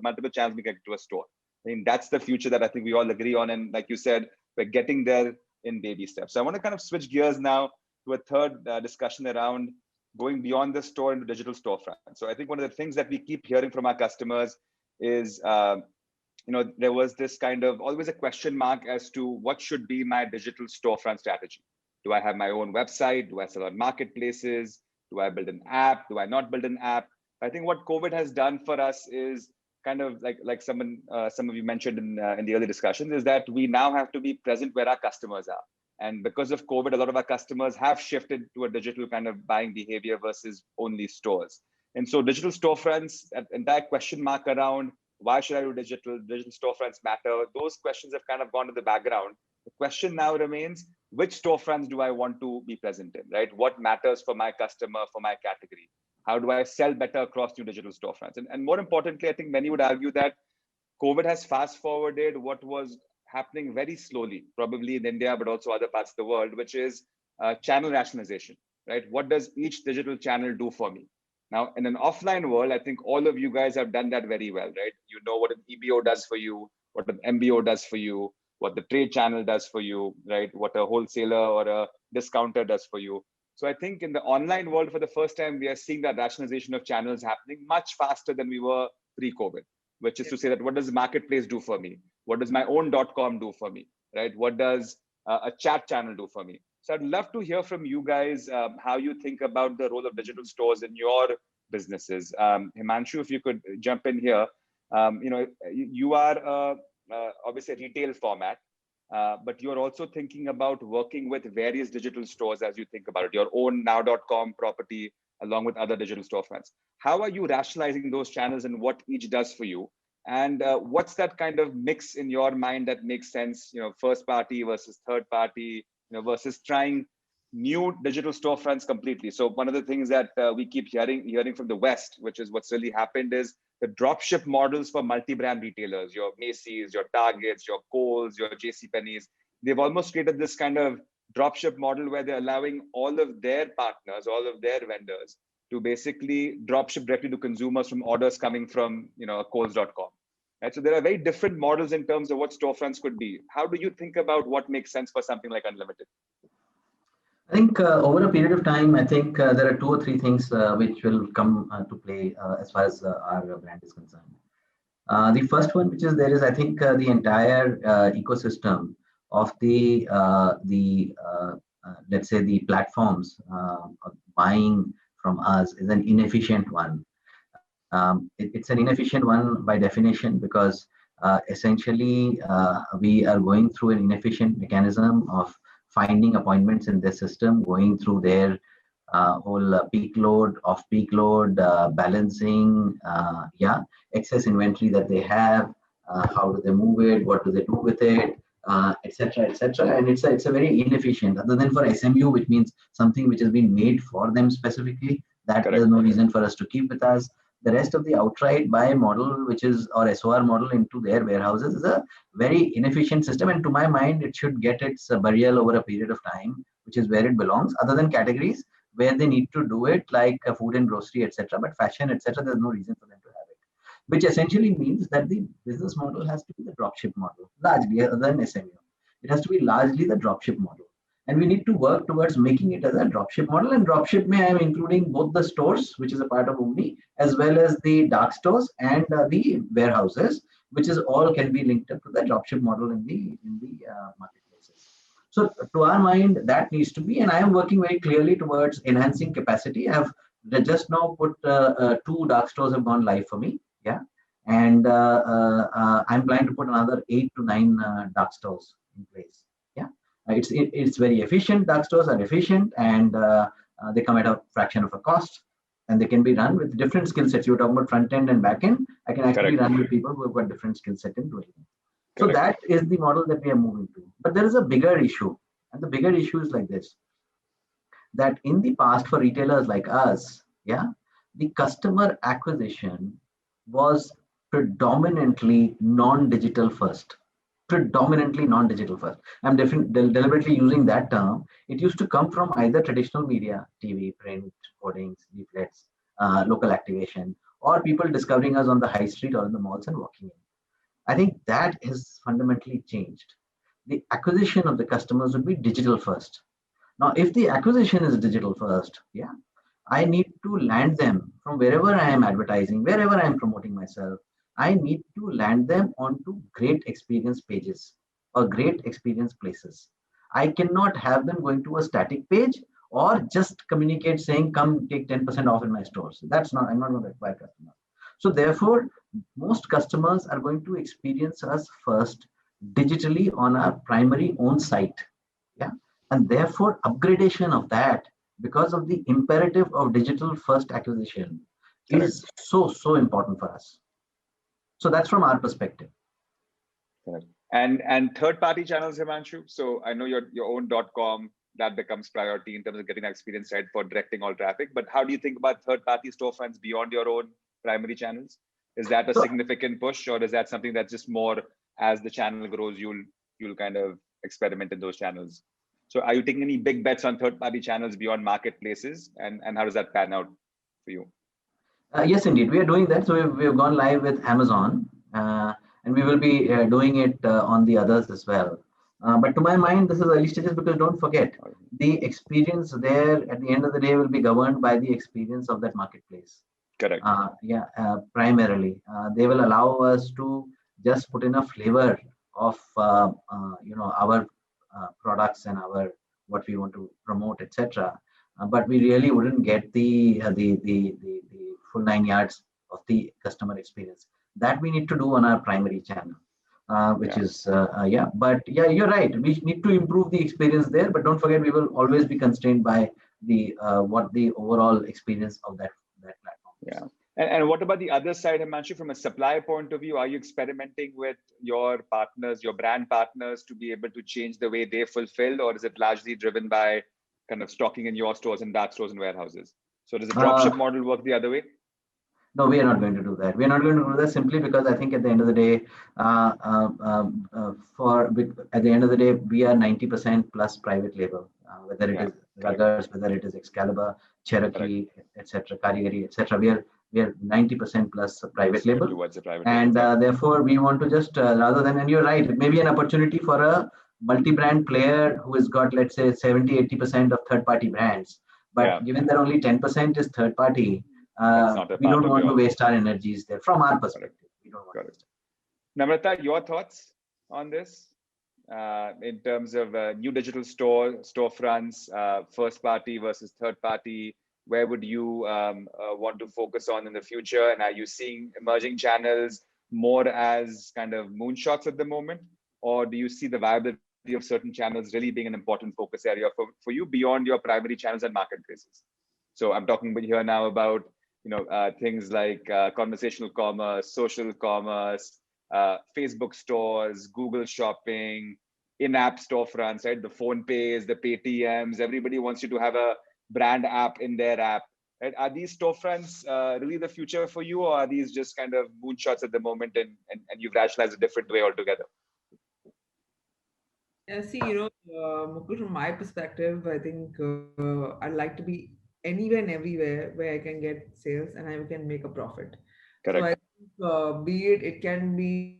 multiple channels being connected to a store. I think that's the future that I think we all agree on. And like you said, we're getting there in baby steps. So I want to kind of switch gears now to a third discussion around going beyond the store into digital storefront. So I think one of the things that we keep hearing from our customers is, there was this kind of always a question mark as to what should be my digital storefront strategy. Do I have my own website? Do I sell on marketplaces? Do I build an app? Do I not build an app? I think what COVID has done for us is kind of like some of you mentioned in the early discussions, is that we now have to be present where our customers are. And because of COVID, a lot of our customers have shifted to a digital kind of buying behavior versus only stores. And so digital storefronts, that entire question mark around why should I do digital storefronts matter, those questions have kind of gone to the background. The question now remains, which storefronts do I want to be present in, right? What matters for my customer, for my category? How do I sell better across new digital storefronts? And more importantly, I think many would argue that COVID has fast forwarded what was happening very slowly, probably in India, but also other parts of the world, which is channel rationalization, right? What does each digital channel do for me? Now, in an offline world, I think all of you guys have done that very well, right? You know what an EBO does for you, what an MBO does for you, what the trade channel does for you, right? What a wholesaler or a discounter does for you. So I think in the online world, for the first time, we are seeing that rationalization of channels happening much faster than we were pre-COVID, which is to say that what does the marketplace do for me? What does my own .com do for me, right? What does a chat channel do for me? So I'd love to hear from you guys how you think about the role of digital stores in your businesses. Himanshu, if you could jump in here. You are obviously a retail format, but you're also thinking about working with various digital stores as you think about it, your own now.com property, along with other digital storefronts. How are you rationalizing those channels and what each does for you? And what's that kind of mix in your mind that makes sense, first party versus third party, versus trying new digital storefronts completely? So one of the things that we keep hearing from the West, which is what's really happened, is the dropship models for multi-brand retailers, your Macy's, your Targets, your Kohl's, your JCPenney's. They've almost created this kind of dropship model where they're allowing all of their partners, all of their vendors to basically dropship directly to consumers from orders coming from, Kohl's.com. Right? So there are very different models in terms of what storefronts could be. How do you think about what makes sense for something like Unlimited? I think over a period of time, I think there are 2 or 3 things which will come to play as far as our brand is concerned. The first one, which is there is, I think, the entire ecosystem of the let's say the platforms buying from us is an inefficient one. It's an inefficient one by definition because essentially we are going through an inefficient mechanism of finding appointments in their system, going through their whole peak load, off peak load, balancing, excess inventory that they have, how do they move it, what do they do with it, etc., etc. And it's a very inefficient, other than for SMU, which means something which has been made for them specifically, that Correct. There's no reason for us to keep with us. The rest of the outright buy model, which is our SOR model into their warehouses, is a very inefficient system. And to my mind, it should get its burial over a period of time, which is where it belongs, other than categories where they need to do it, like food and grocery, etc. But fashion, etc., there's no reason for them to have it. Which essentially means that the business model has to be the dropship model, largely, other than SMU. It has to be largely the dropship model. And we need to work towards making it as a dropship model. And dropship may I am including both the stores, which is a part of Omni, as well as the dark stores and the warehouses, which is all can be linked up to the dropship model in the marketplaces. So to our mind, that needs to be, and I am working very clearly towards enhancing capacity. I have just now put 2 dark stores have gone live for me. Yeah. And I'm planning to put another 8 to 9 dark stores in place. Yeah. It's very efficient. Dark stores are efficient, and they come at a fraction of a cost, and they can be run with different skill sets. You're talking about front end and back end. I can actually run with people who have got different skill set in doing it. So that is the model that we are moving to. But there is a bigger issue, and the bigger issue is like this: that in the past, for retailers like us, yeah, the customer acquisition was predominantly non-digital first. Predominantly non-digital first. I'm deliberately using that term. It used to come from either traditional media, TV, print, hoardings, leaflets, local activation, or people discovering us on the high street or in the malls and walking in. I think that has fundamentally changed. The acquisition of the customers would be digital first. Now, if the acquisition is digital first, yeah, I need to land them from wherever I am advertising, wherever I am promoting myself. I need to land them onto great experience pages or great experience places. I cannot have them going to a static page or just communicate saying, come take 10% off in my stores. That's not, I'm not going to acquire customers. So therefore, most customers are going to experience us first digitally on our primary own site. Yeah. And therefore, upgradation of that, because of the imperative of digital first acquisition, is so important for us. So that's from our perspective. Correct. And third-party channels, Himanshu. So I know your own .com, that becomes priority in terms of getting that experience right for directing all traffic. But how do you think about third-party storefronts beyond your own primary channels? Is that a significant push, or is that something that's just more as the channel grows, you'll kind of experiment in those channels? So are you taking any big bets on third-party channels beyond marketplaces, and how does that pan out for you? Yes, indeed, we are doing that. So we've gone live with Amazon, and we will be doing it on the others as well. But to my mind, this is early stages, because don't forget, the experience there at the end of the day will be governed by the experience of that marketplace. Correct. Primarily, they will allow us to just put in a flavor of our products and our what we want to promote, etc. But we really wouldn't get the full 9 yards of the customer experience. That we need to do on our primary channel, which is But yeah, you're right. We need to improve the experience there. But don't forget, we will always be constrained by the what the overall experience of that platform is. Yeah. And what about the other side, Himanshu, from a supply point of view? Are you experimenting with your partners, your brand partners, to be able to change the way they fulfill, or is it largely driven by kind of stocking in your stores and dark stores and warehouses? So does the dropship model work the other way? No, we are not going to do that. We are not going to do that simply because I think at the end of the day, we are 90% plus private label, whether it is Ruggers, whether it is Excalibur, Cherokee, etc., Karigari, etc. We are 90% plus private label, and therefore we want to just rather than, and you're right, it may be an opportunity for a multi-brand player who has got, let's say, 70-80% of third-party brands, but given that only 10% is third-party, we don't want to waste our energies there. From our perspective, we don't want to waste it. Namrata, your thoughts on this in terms of new digital storefronts, first party versus third party? Where would you want to focus on in the future? And are you seeing emerging channels more as kind of moonshots at the moment? Or do you see the viability of certain channels really being an important focus area for you beyond your primary channels and marketplaces? So I'm talking here now about things like conversational commerce, social commerce, Facebook stores, Google shopping, in-app storefronts, right? The phone pays, the Paytms, everybody wants you to have a brand app in their app. Right? Are these storefronts really the future for you, or are these just kind of moonshots at the moment, and you've rationalized a different way altogether? Yeah, see, Mukul, from my perspective, I think I'd like to be anywhere and everywhere where I can get sales and I can make a profit. Correct. So I be it can be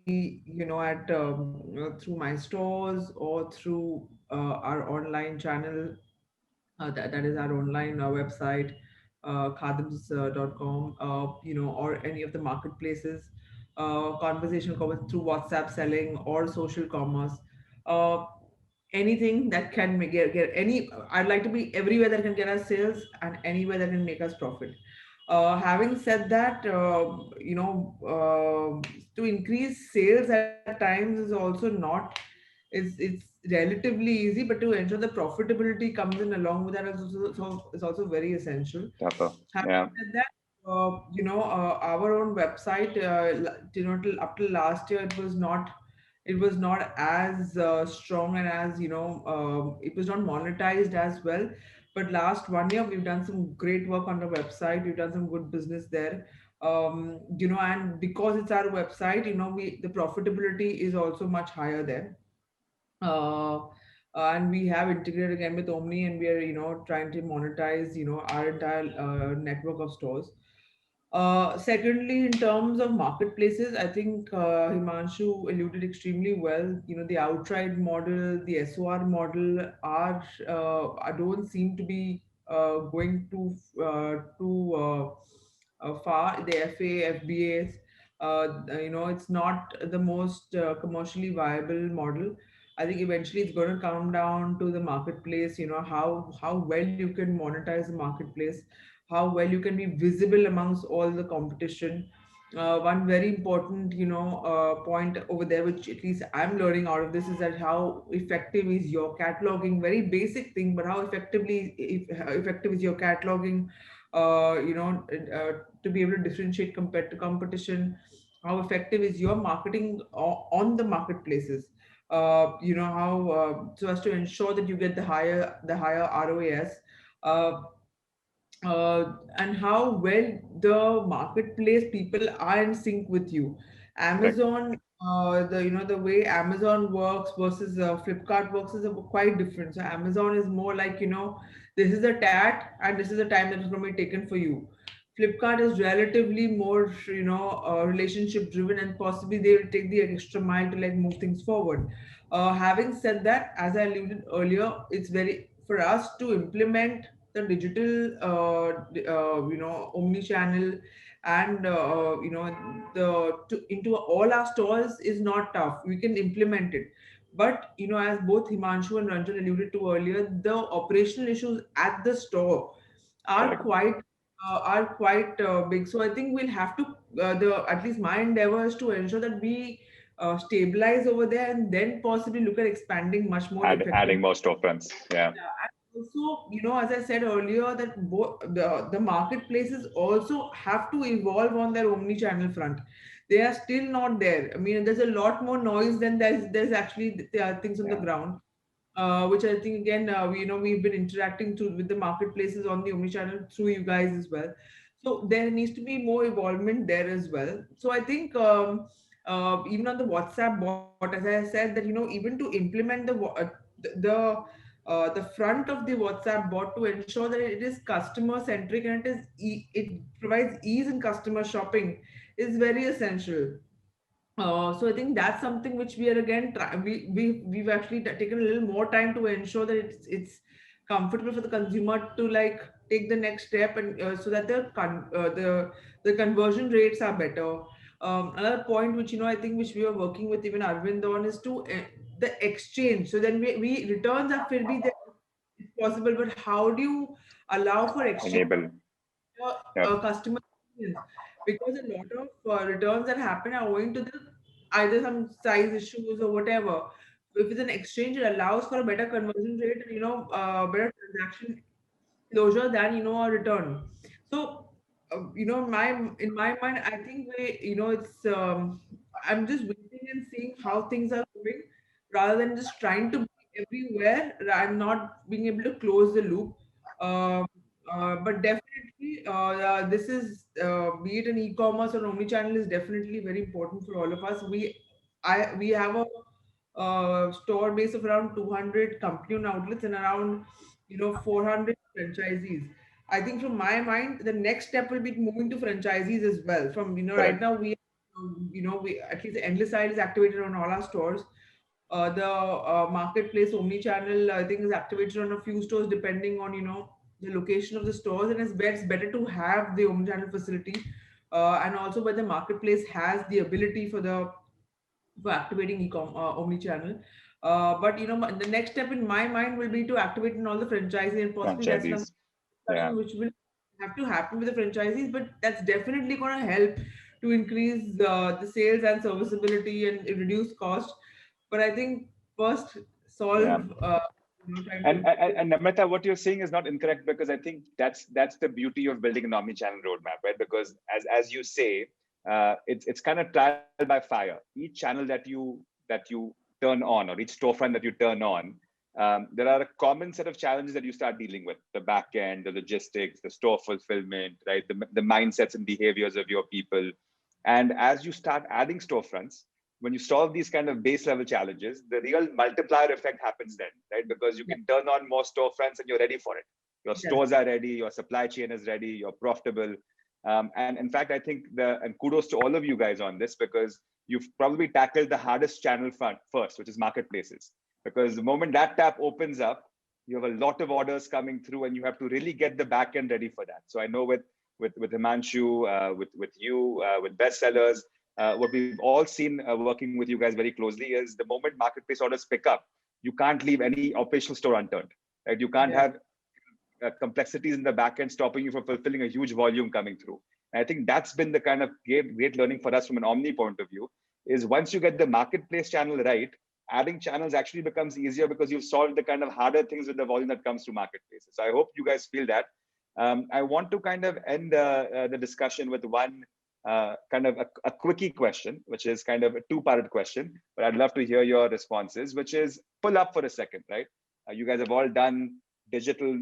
at through my stores or through our online channel, that is our online website, khadims.com, or any of the marketplaces, conversational commerce through WhatsApp selling or social commerce. Uh, Anything that can get any, I'd like to be everywhere that can get us sales and anywhere that can make us profit. Having said that, to increase sales at times is also not, it's relatively easy, but to ensure the profitability comes in along with that is also very essential. Tougher. Having Yeah. said that, our own website, till up till last year, it was not as strong, and as it was not monetized as well. But last 1 year, we've done some great work on the website. We've done some good business there. And because it's our website, we the profitability is also much higher there. uh, and we have integrated again with Omni, and we are trying to monetize our entire network of stores. Secondly, in terms of marketplaces, I think Himanshu alluded extremely well. The outright model, the SOR model are, I don't seem to be going too far. The FA, FBAs, it's not the most commercially viable model. I think eventually it's going to come down to the marketplace. How well you can monetize the marketplace, how well you can be visible amongst all the competition. One very important, point over there, which at least I'm learning out of this, is that how effective is your cataloging? Very basic thing, but how effective is your cataloging? To be able to differentiate compared to competition. How effective is your marketing on the marketplaces? How so as to ensure that you get the higher ROAS. Uh, and how well the marketplace people are in sync with you. Correct. Amazon, the way Amazon works versus Flipkart works is quite different. So Amazon is more like, this is a tat and this is a time that is going to be taken for you. Flipkart is relatively more, relationship driven, and possibly they will take the extra mile to like move things forward. Having said that, as I alluded earlier, it's very for us to implement the digital, omni-channel, and into all our stores is not tough. We can implement it, but as both Himanshu and Ranjan alluded to earlier, the operational issues at the store are Correct. quite big. So I think we'll have to, the at least my endeavor is to ensure that we stabilize over there, and then possibly look at expanding much more Adding effectively. more storefronts. Yeah. Yeah, and also, as I said earlier, that both the marketplaces also have to evolve on their omni-channel front. They are still not there. I mean, there's a lot more noise than there's actually there are things on the Yeah. ground, which I think again, we've been interacting with the marketplaces on the omni-channel through you guys as well. So there needs to be more involvement there as well. So I think, even on the WhatsApp bot, as I said, that even to implement the the front of the WhatsApp bot, to ensure that it is customer centric and it provides ease in customer shopping, is very essential. So I think that's something which we are again we've actually taken a little more time to ensure that it's comfortable for the consumer to like take the next step, and so that the conversion rates are better. Another point which I think which we are working with even Arvind on is to the exchange. So then we returns are will be there if possible, but how do you allow for exchange Enable. Yeah. customer experience? Because a lot of returns that happen are owing to the either some size issues or whatever. If it's an exchange, it allows for a better conversion rate and better transaction closure than a return. So my in my mind, I think it's I'm just waiting and seeing how things are going, rather than just trying to be everywhere. I'm not being able to close the loop. um, but definitely, this is be it an e-commerce or omni-channel, is definitely very important for all of us. We have a store base of around 200 company-owned outlets and around 400 franchisees. I think from my mind, the next step will be moving to franchisees as well. From right Correct. now, we we at least the endless side is activated on all our stores. The marketplace omni-channel, I think, is activated on a few stores depending on the location of the stores, and it's better to have the omni-channel facility, and also where the marketplace has the ability for activating omni-channel. But the next step in my mind will be to activate in all the franchisee, and possibly that's another franchisees. Yeah. discussion which will have to happen with the franchisees. But that's definitely going to help to increase the sales and serviceability and reduce cost. But I think first Yeah. solve trying to And Namrata, what you're saying is not incorrect, because I think that's the beauty of building an omni-channel roadmap, right? Because as you say, it's kind of trial by fire. Each channel that you turn on, or each storefront that you turn on, there are a common set of challenges that you start dealing with: the back end, the logistics, the store fulfillment, right? The mindsets and behaviors of your people. And as you start adding storefronts, when you solve these kind of base level challenges, the real multiplier effect happens then, right? Because you can turn on more storefronts and you're ready for it. Your Yes. stores are ready, your supply chain is ready, you're profitable. And in fact, I think and kudos to all of you guys on this, because you've probably tackled the hardest channel first, which is marketplaces. Because the moment that tap opens up, you have a lot of orders coming through, and you have to really get the back end ready for that. So I know with Himanshu, with you, with bestsellers, what we've all seen working with you guys very closely is the moment marketplace orders pick up, you can't leave any operational store unturned, right? You can't have complexities in the back end stopping you from fulfilling a huge volume coming through. And I think that's been the kind of great learning for us from an omni point of view, is once you get the marketplace channel right, adding channels actually becomes easier, because you've solved the kind of harder things with the volume that comes through marketplaces. So I hope you guys feel that. I want to kind of end the discussion with one kind of a quickie question, which is kind of a two-parted question, but I'd love to hear your responses, which is pull up for a second, right? You guys have all done digital,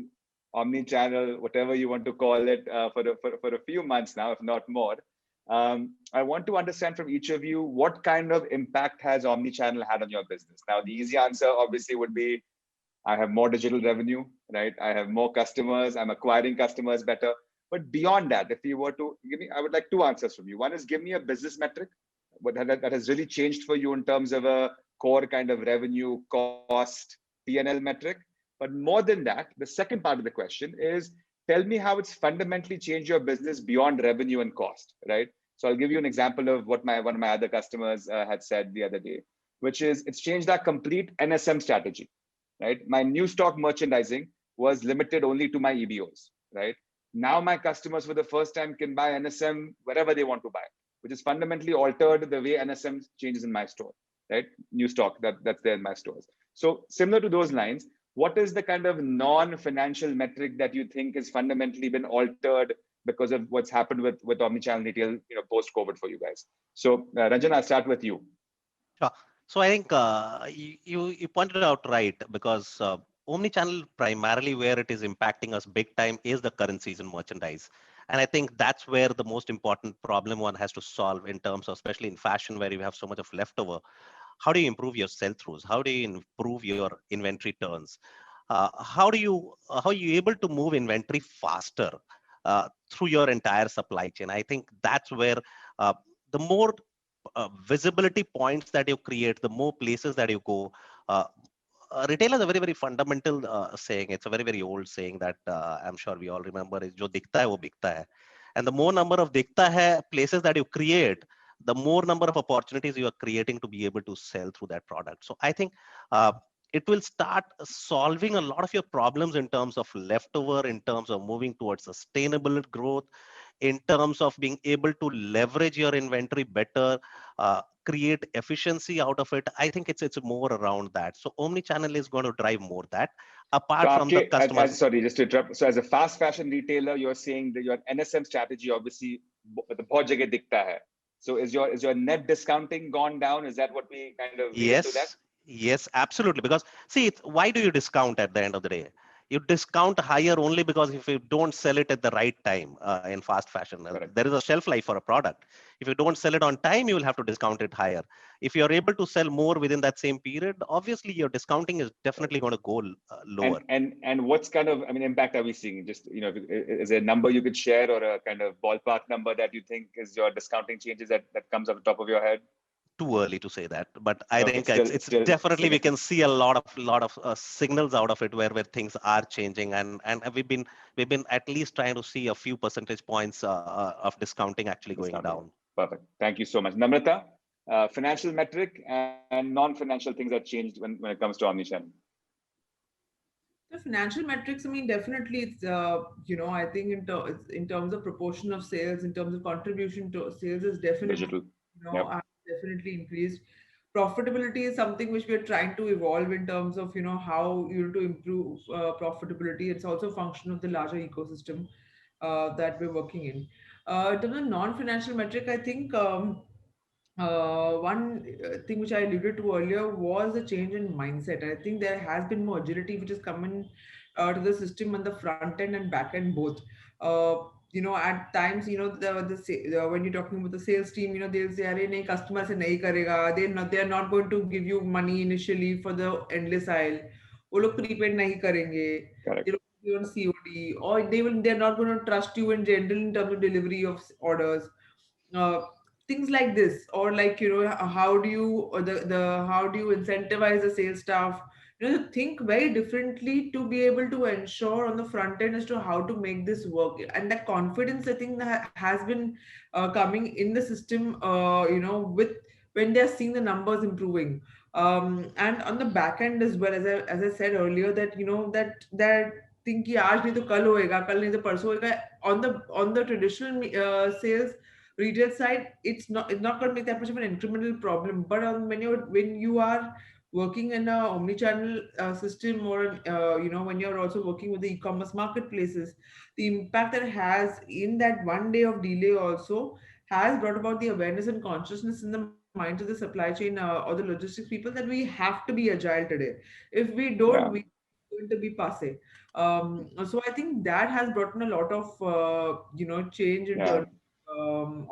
omni-channel, whatever you want to call it, for a few months now, if not more. I want to understand from each of you, what kind of impact has omni-channel had on your business? Now, the easy answer obviously would be, I have more digital revenue, right? I have more customers, I'm acquiring customers better. But beyond that, if you were to give me, I would like two answers from you. One is, give me a business metric that has really changed for you in terms of a core kind of revenue, cost, P&L metric. But more than that, the second part of the question is, tell me how it's fundamentally changed your business beyond revenue and cost, right? So I'll give you an example of what one of my other customers had said the other day, which is, it's changed our complete NSM strategy, right? My new stock merchandising was limited only to my EBOs, right? Now my customers for the first time can buy NSM wherever they want to buy, which is fundamentally altered the way NSM changes in my store, right? New stock that's there in my stores. So similar to those lines, what is the kind of non-financial metric that you think has fundamentally been altered because of what's happened with omnichannel retail, post-COVID for you guys? So Ranjan, I'll start with you. Sure. So I think you pointed out right, because omnichannel primarily where it is impacting us big time is the current season merchandise. And I think that's where the most important problem one has to solve in terms of, especially in fashion where you have so much of leftover. How do you improve your sell-throughs? How do you improve your inventory turns? How are you able to move inventory faster through your entire supply chain? I think that's where the more visibility points that you create, the more places that you go. Retail is a very, very fundamental saying. It's a very, very old saying that I'm sure we all remember is, "Jo dikhta hai, wo bikta hai." And the more number of dikhta hai places that you create, the more number of opportunities you are creating to be able to sell through that product. So I think it will start solving a lot of your problems in terms of leftover, in terms of moving towards sustainable growth, in terms of being able to leverage your inventory better, create efficiency out of it. I think it's more around that. So omni-channel is going to drive more that, apart from the customers. Sorry, just to interrupt. So as a fast fashion retailer, you're saying that your NSM strategy obviously bahut jagah dikhta hai. So is your net discounting gone down? Is that what we kind of read into that? Yes, absolutely. Because see, why do you discount at the end of the day? you discount higher only because if you don't sell it at the right time in fast fashion. There is a shelf life for a product. If you don't sell it on time, you will have to discount it higher. If you're able to sell more within that same period, obviously your discounting is definitely going to go lower. And what's kind of, I mean, impact are we seeing? Just, you know, is there a number you could share or a kind of ballpark number that you think is your discounting changes that comes off the top of your head? Too early to say that, but I think it's definitely we can see a lot of signals out of it where things are changing, and we've been at least trying to see a few percentage points of discounting actually going down. Perfect. Thank you so much, Namrata. Financial metric and non-financial things that changed when it comes to omnichannel. The financial metrics, I mean, definitely it's, you know, I think in terms of proportion of sales, in terms of contribution to sales is definitely, digital. You know, definitely increased. Profitability is something which we're trying to evolve in terms of, you know, how to improve profitability. It's also a function of the larger ecosystem that we're working in. In terms of non-financial metric, I think one thing which I alluded to earlier was a change in mindset. I think there has been more agility which has come in to the system on the front end and back end both. You know, at times, you know, when you're talking about the sales team, you know, they'll say, "Arey, nahi, customer se nahi karega." They're not going to give you money initially for the endless aisle. वो लोग prepaid नहीं करेंगे. Correct. They don't give you on COD, or they're not going to trust you in general in terms of delivery of orders. Things like this, or like, you know, how do you how do you incentivize the sales staff, you know, to think very differently to be able to ensure on the front end as to how to make this work. And that confidence, I think, that has been coming in the system, you know, with when they're seeing the numbers improving, and on the back end as well, as I said earlier, that, you know, that think ki aaj nahi to kal hoega, kal nahi to parso hoega. On the traditional sales retail side, it's not going to make that much of an incremental problem. But when you are working in a omni-channel system, or you know, when you're also working with the e-commerce marketplaces, the impact that it has in that one day of delay also has brought about the awareness and consciousness in the minds of the supply chain or the logistics people that we have to be agile today. If we don't, we're going to be passe. So I think that has brought in a lot of you know, change in terms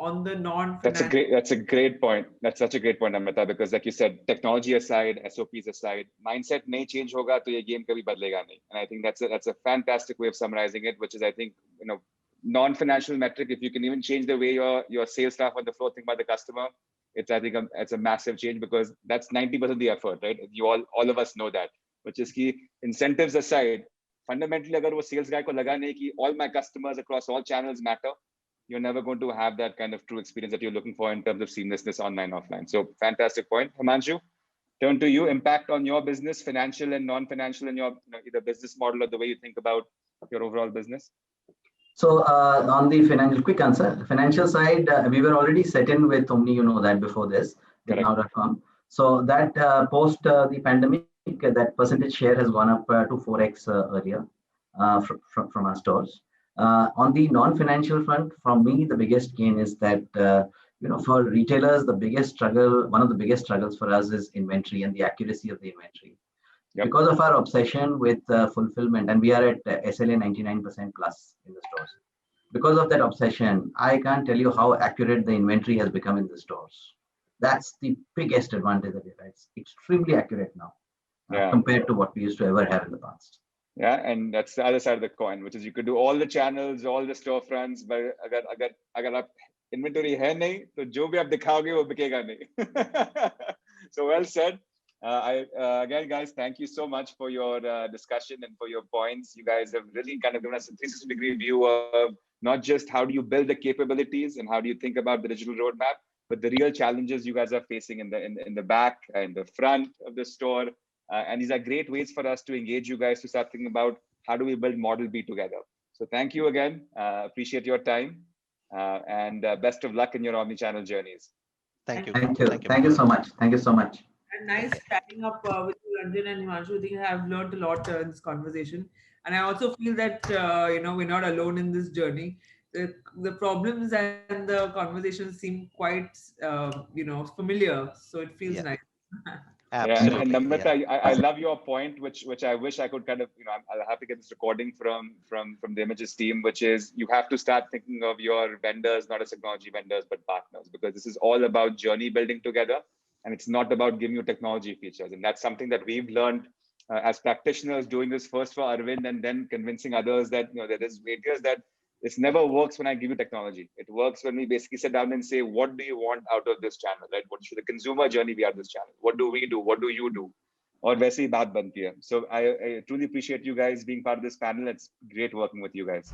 on the non-financial. That's a great point. That's such a great point, Amrita, because like you said, technology aside, SOPs aside, mindset nahi change hoga to ye game kabhi badlega nahi. And I think that's a fantastic way of summarizing it, which is, I think, you know, non-financial metric, if you can even change the way your sales staff on the floor think about the customer, I think it's a massive change, because that's 90% of the effort, right? You all of us know that, which is key. Incentives aside, fundamentally, agar wo sales guy ko laga nahi ki all my customers across all channels matter, you're never going to have that kind of true experience that you're looking for in terms of seamlessness online, offline. So fantastic point. Himanshu, turn to you. Impact on your business, financial and non-financial, in your, you know, either business model or the way you think about your overall business. So on the financial, quick answer, financial side, we were already set in with Omni, you know that before this, now.com. So that post the pandemic, that percentage share has gone up to 4x earlier from our stores. On the non-financial front, from me, the biggest gain is that, you know, for retailers, the biggest struggle, one of the biggest struggles for us is inventory and the accuracy of the inventory. Because of our obsession with fulfillment, and we are at SLA 99% plus in the stores. Because of that obsession, I can't tell you how accurate the inventory has become in the stores. That's the biggest advantage that we have. It's extremely accurate now compared to what we used to ever have in the past. Yeah, and that's the other side of the coin, which is you could do all the channels, all the storefronts, but agar aap inventory hai nahi, to jo bhi aap dikhaoge wo bikega nahi. So well said. Again, guys, thank you so much for your discussion and for your points. You guys have really kind of given us a 360-degree view of not just how do you build the capabilities and how do you think about the digital roadmap, but the real challenges you guys are facing in the back and the front of the store. And these are great ways for us to engage you guys to start thinking about how do we build Model B together. So thank you again. Appreciate your time, and best of luck in your omnichannel journeys. Thank you. Thank you so much. Thank you so much. And nice chatting up with you, Ranjan and Himanshu. I think I've learned a lot in this conversation. And I also feel that, you know, we're not alone in this journey. The problems and the conversations seem quite, you know, familiar. So it feels nice. Absolutely. And Namrata, Yeah. I love your point, which I wish I could kind of, I'll have to get this recording from the Images team, which is you have to start thinking of your vendors not as technology vendors but partners, because this is all about journey building together, and it's not about giving you technology features. And that's something that we've learned as practitioners, doing this first for Arvind and then convincing others that there is areas that this never works when I give you technology. It works when we basically sit down and say, what do you want out of this channel, right? What should the consumer journey be out of this channel? What do we do? What do you do? Or वैसे ही बात बनती है. So I truly appreciate you guys being part of this panel. It's great working with you guys.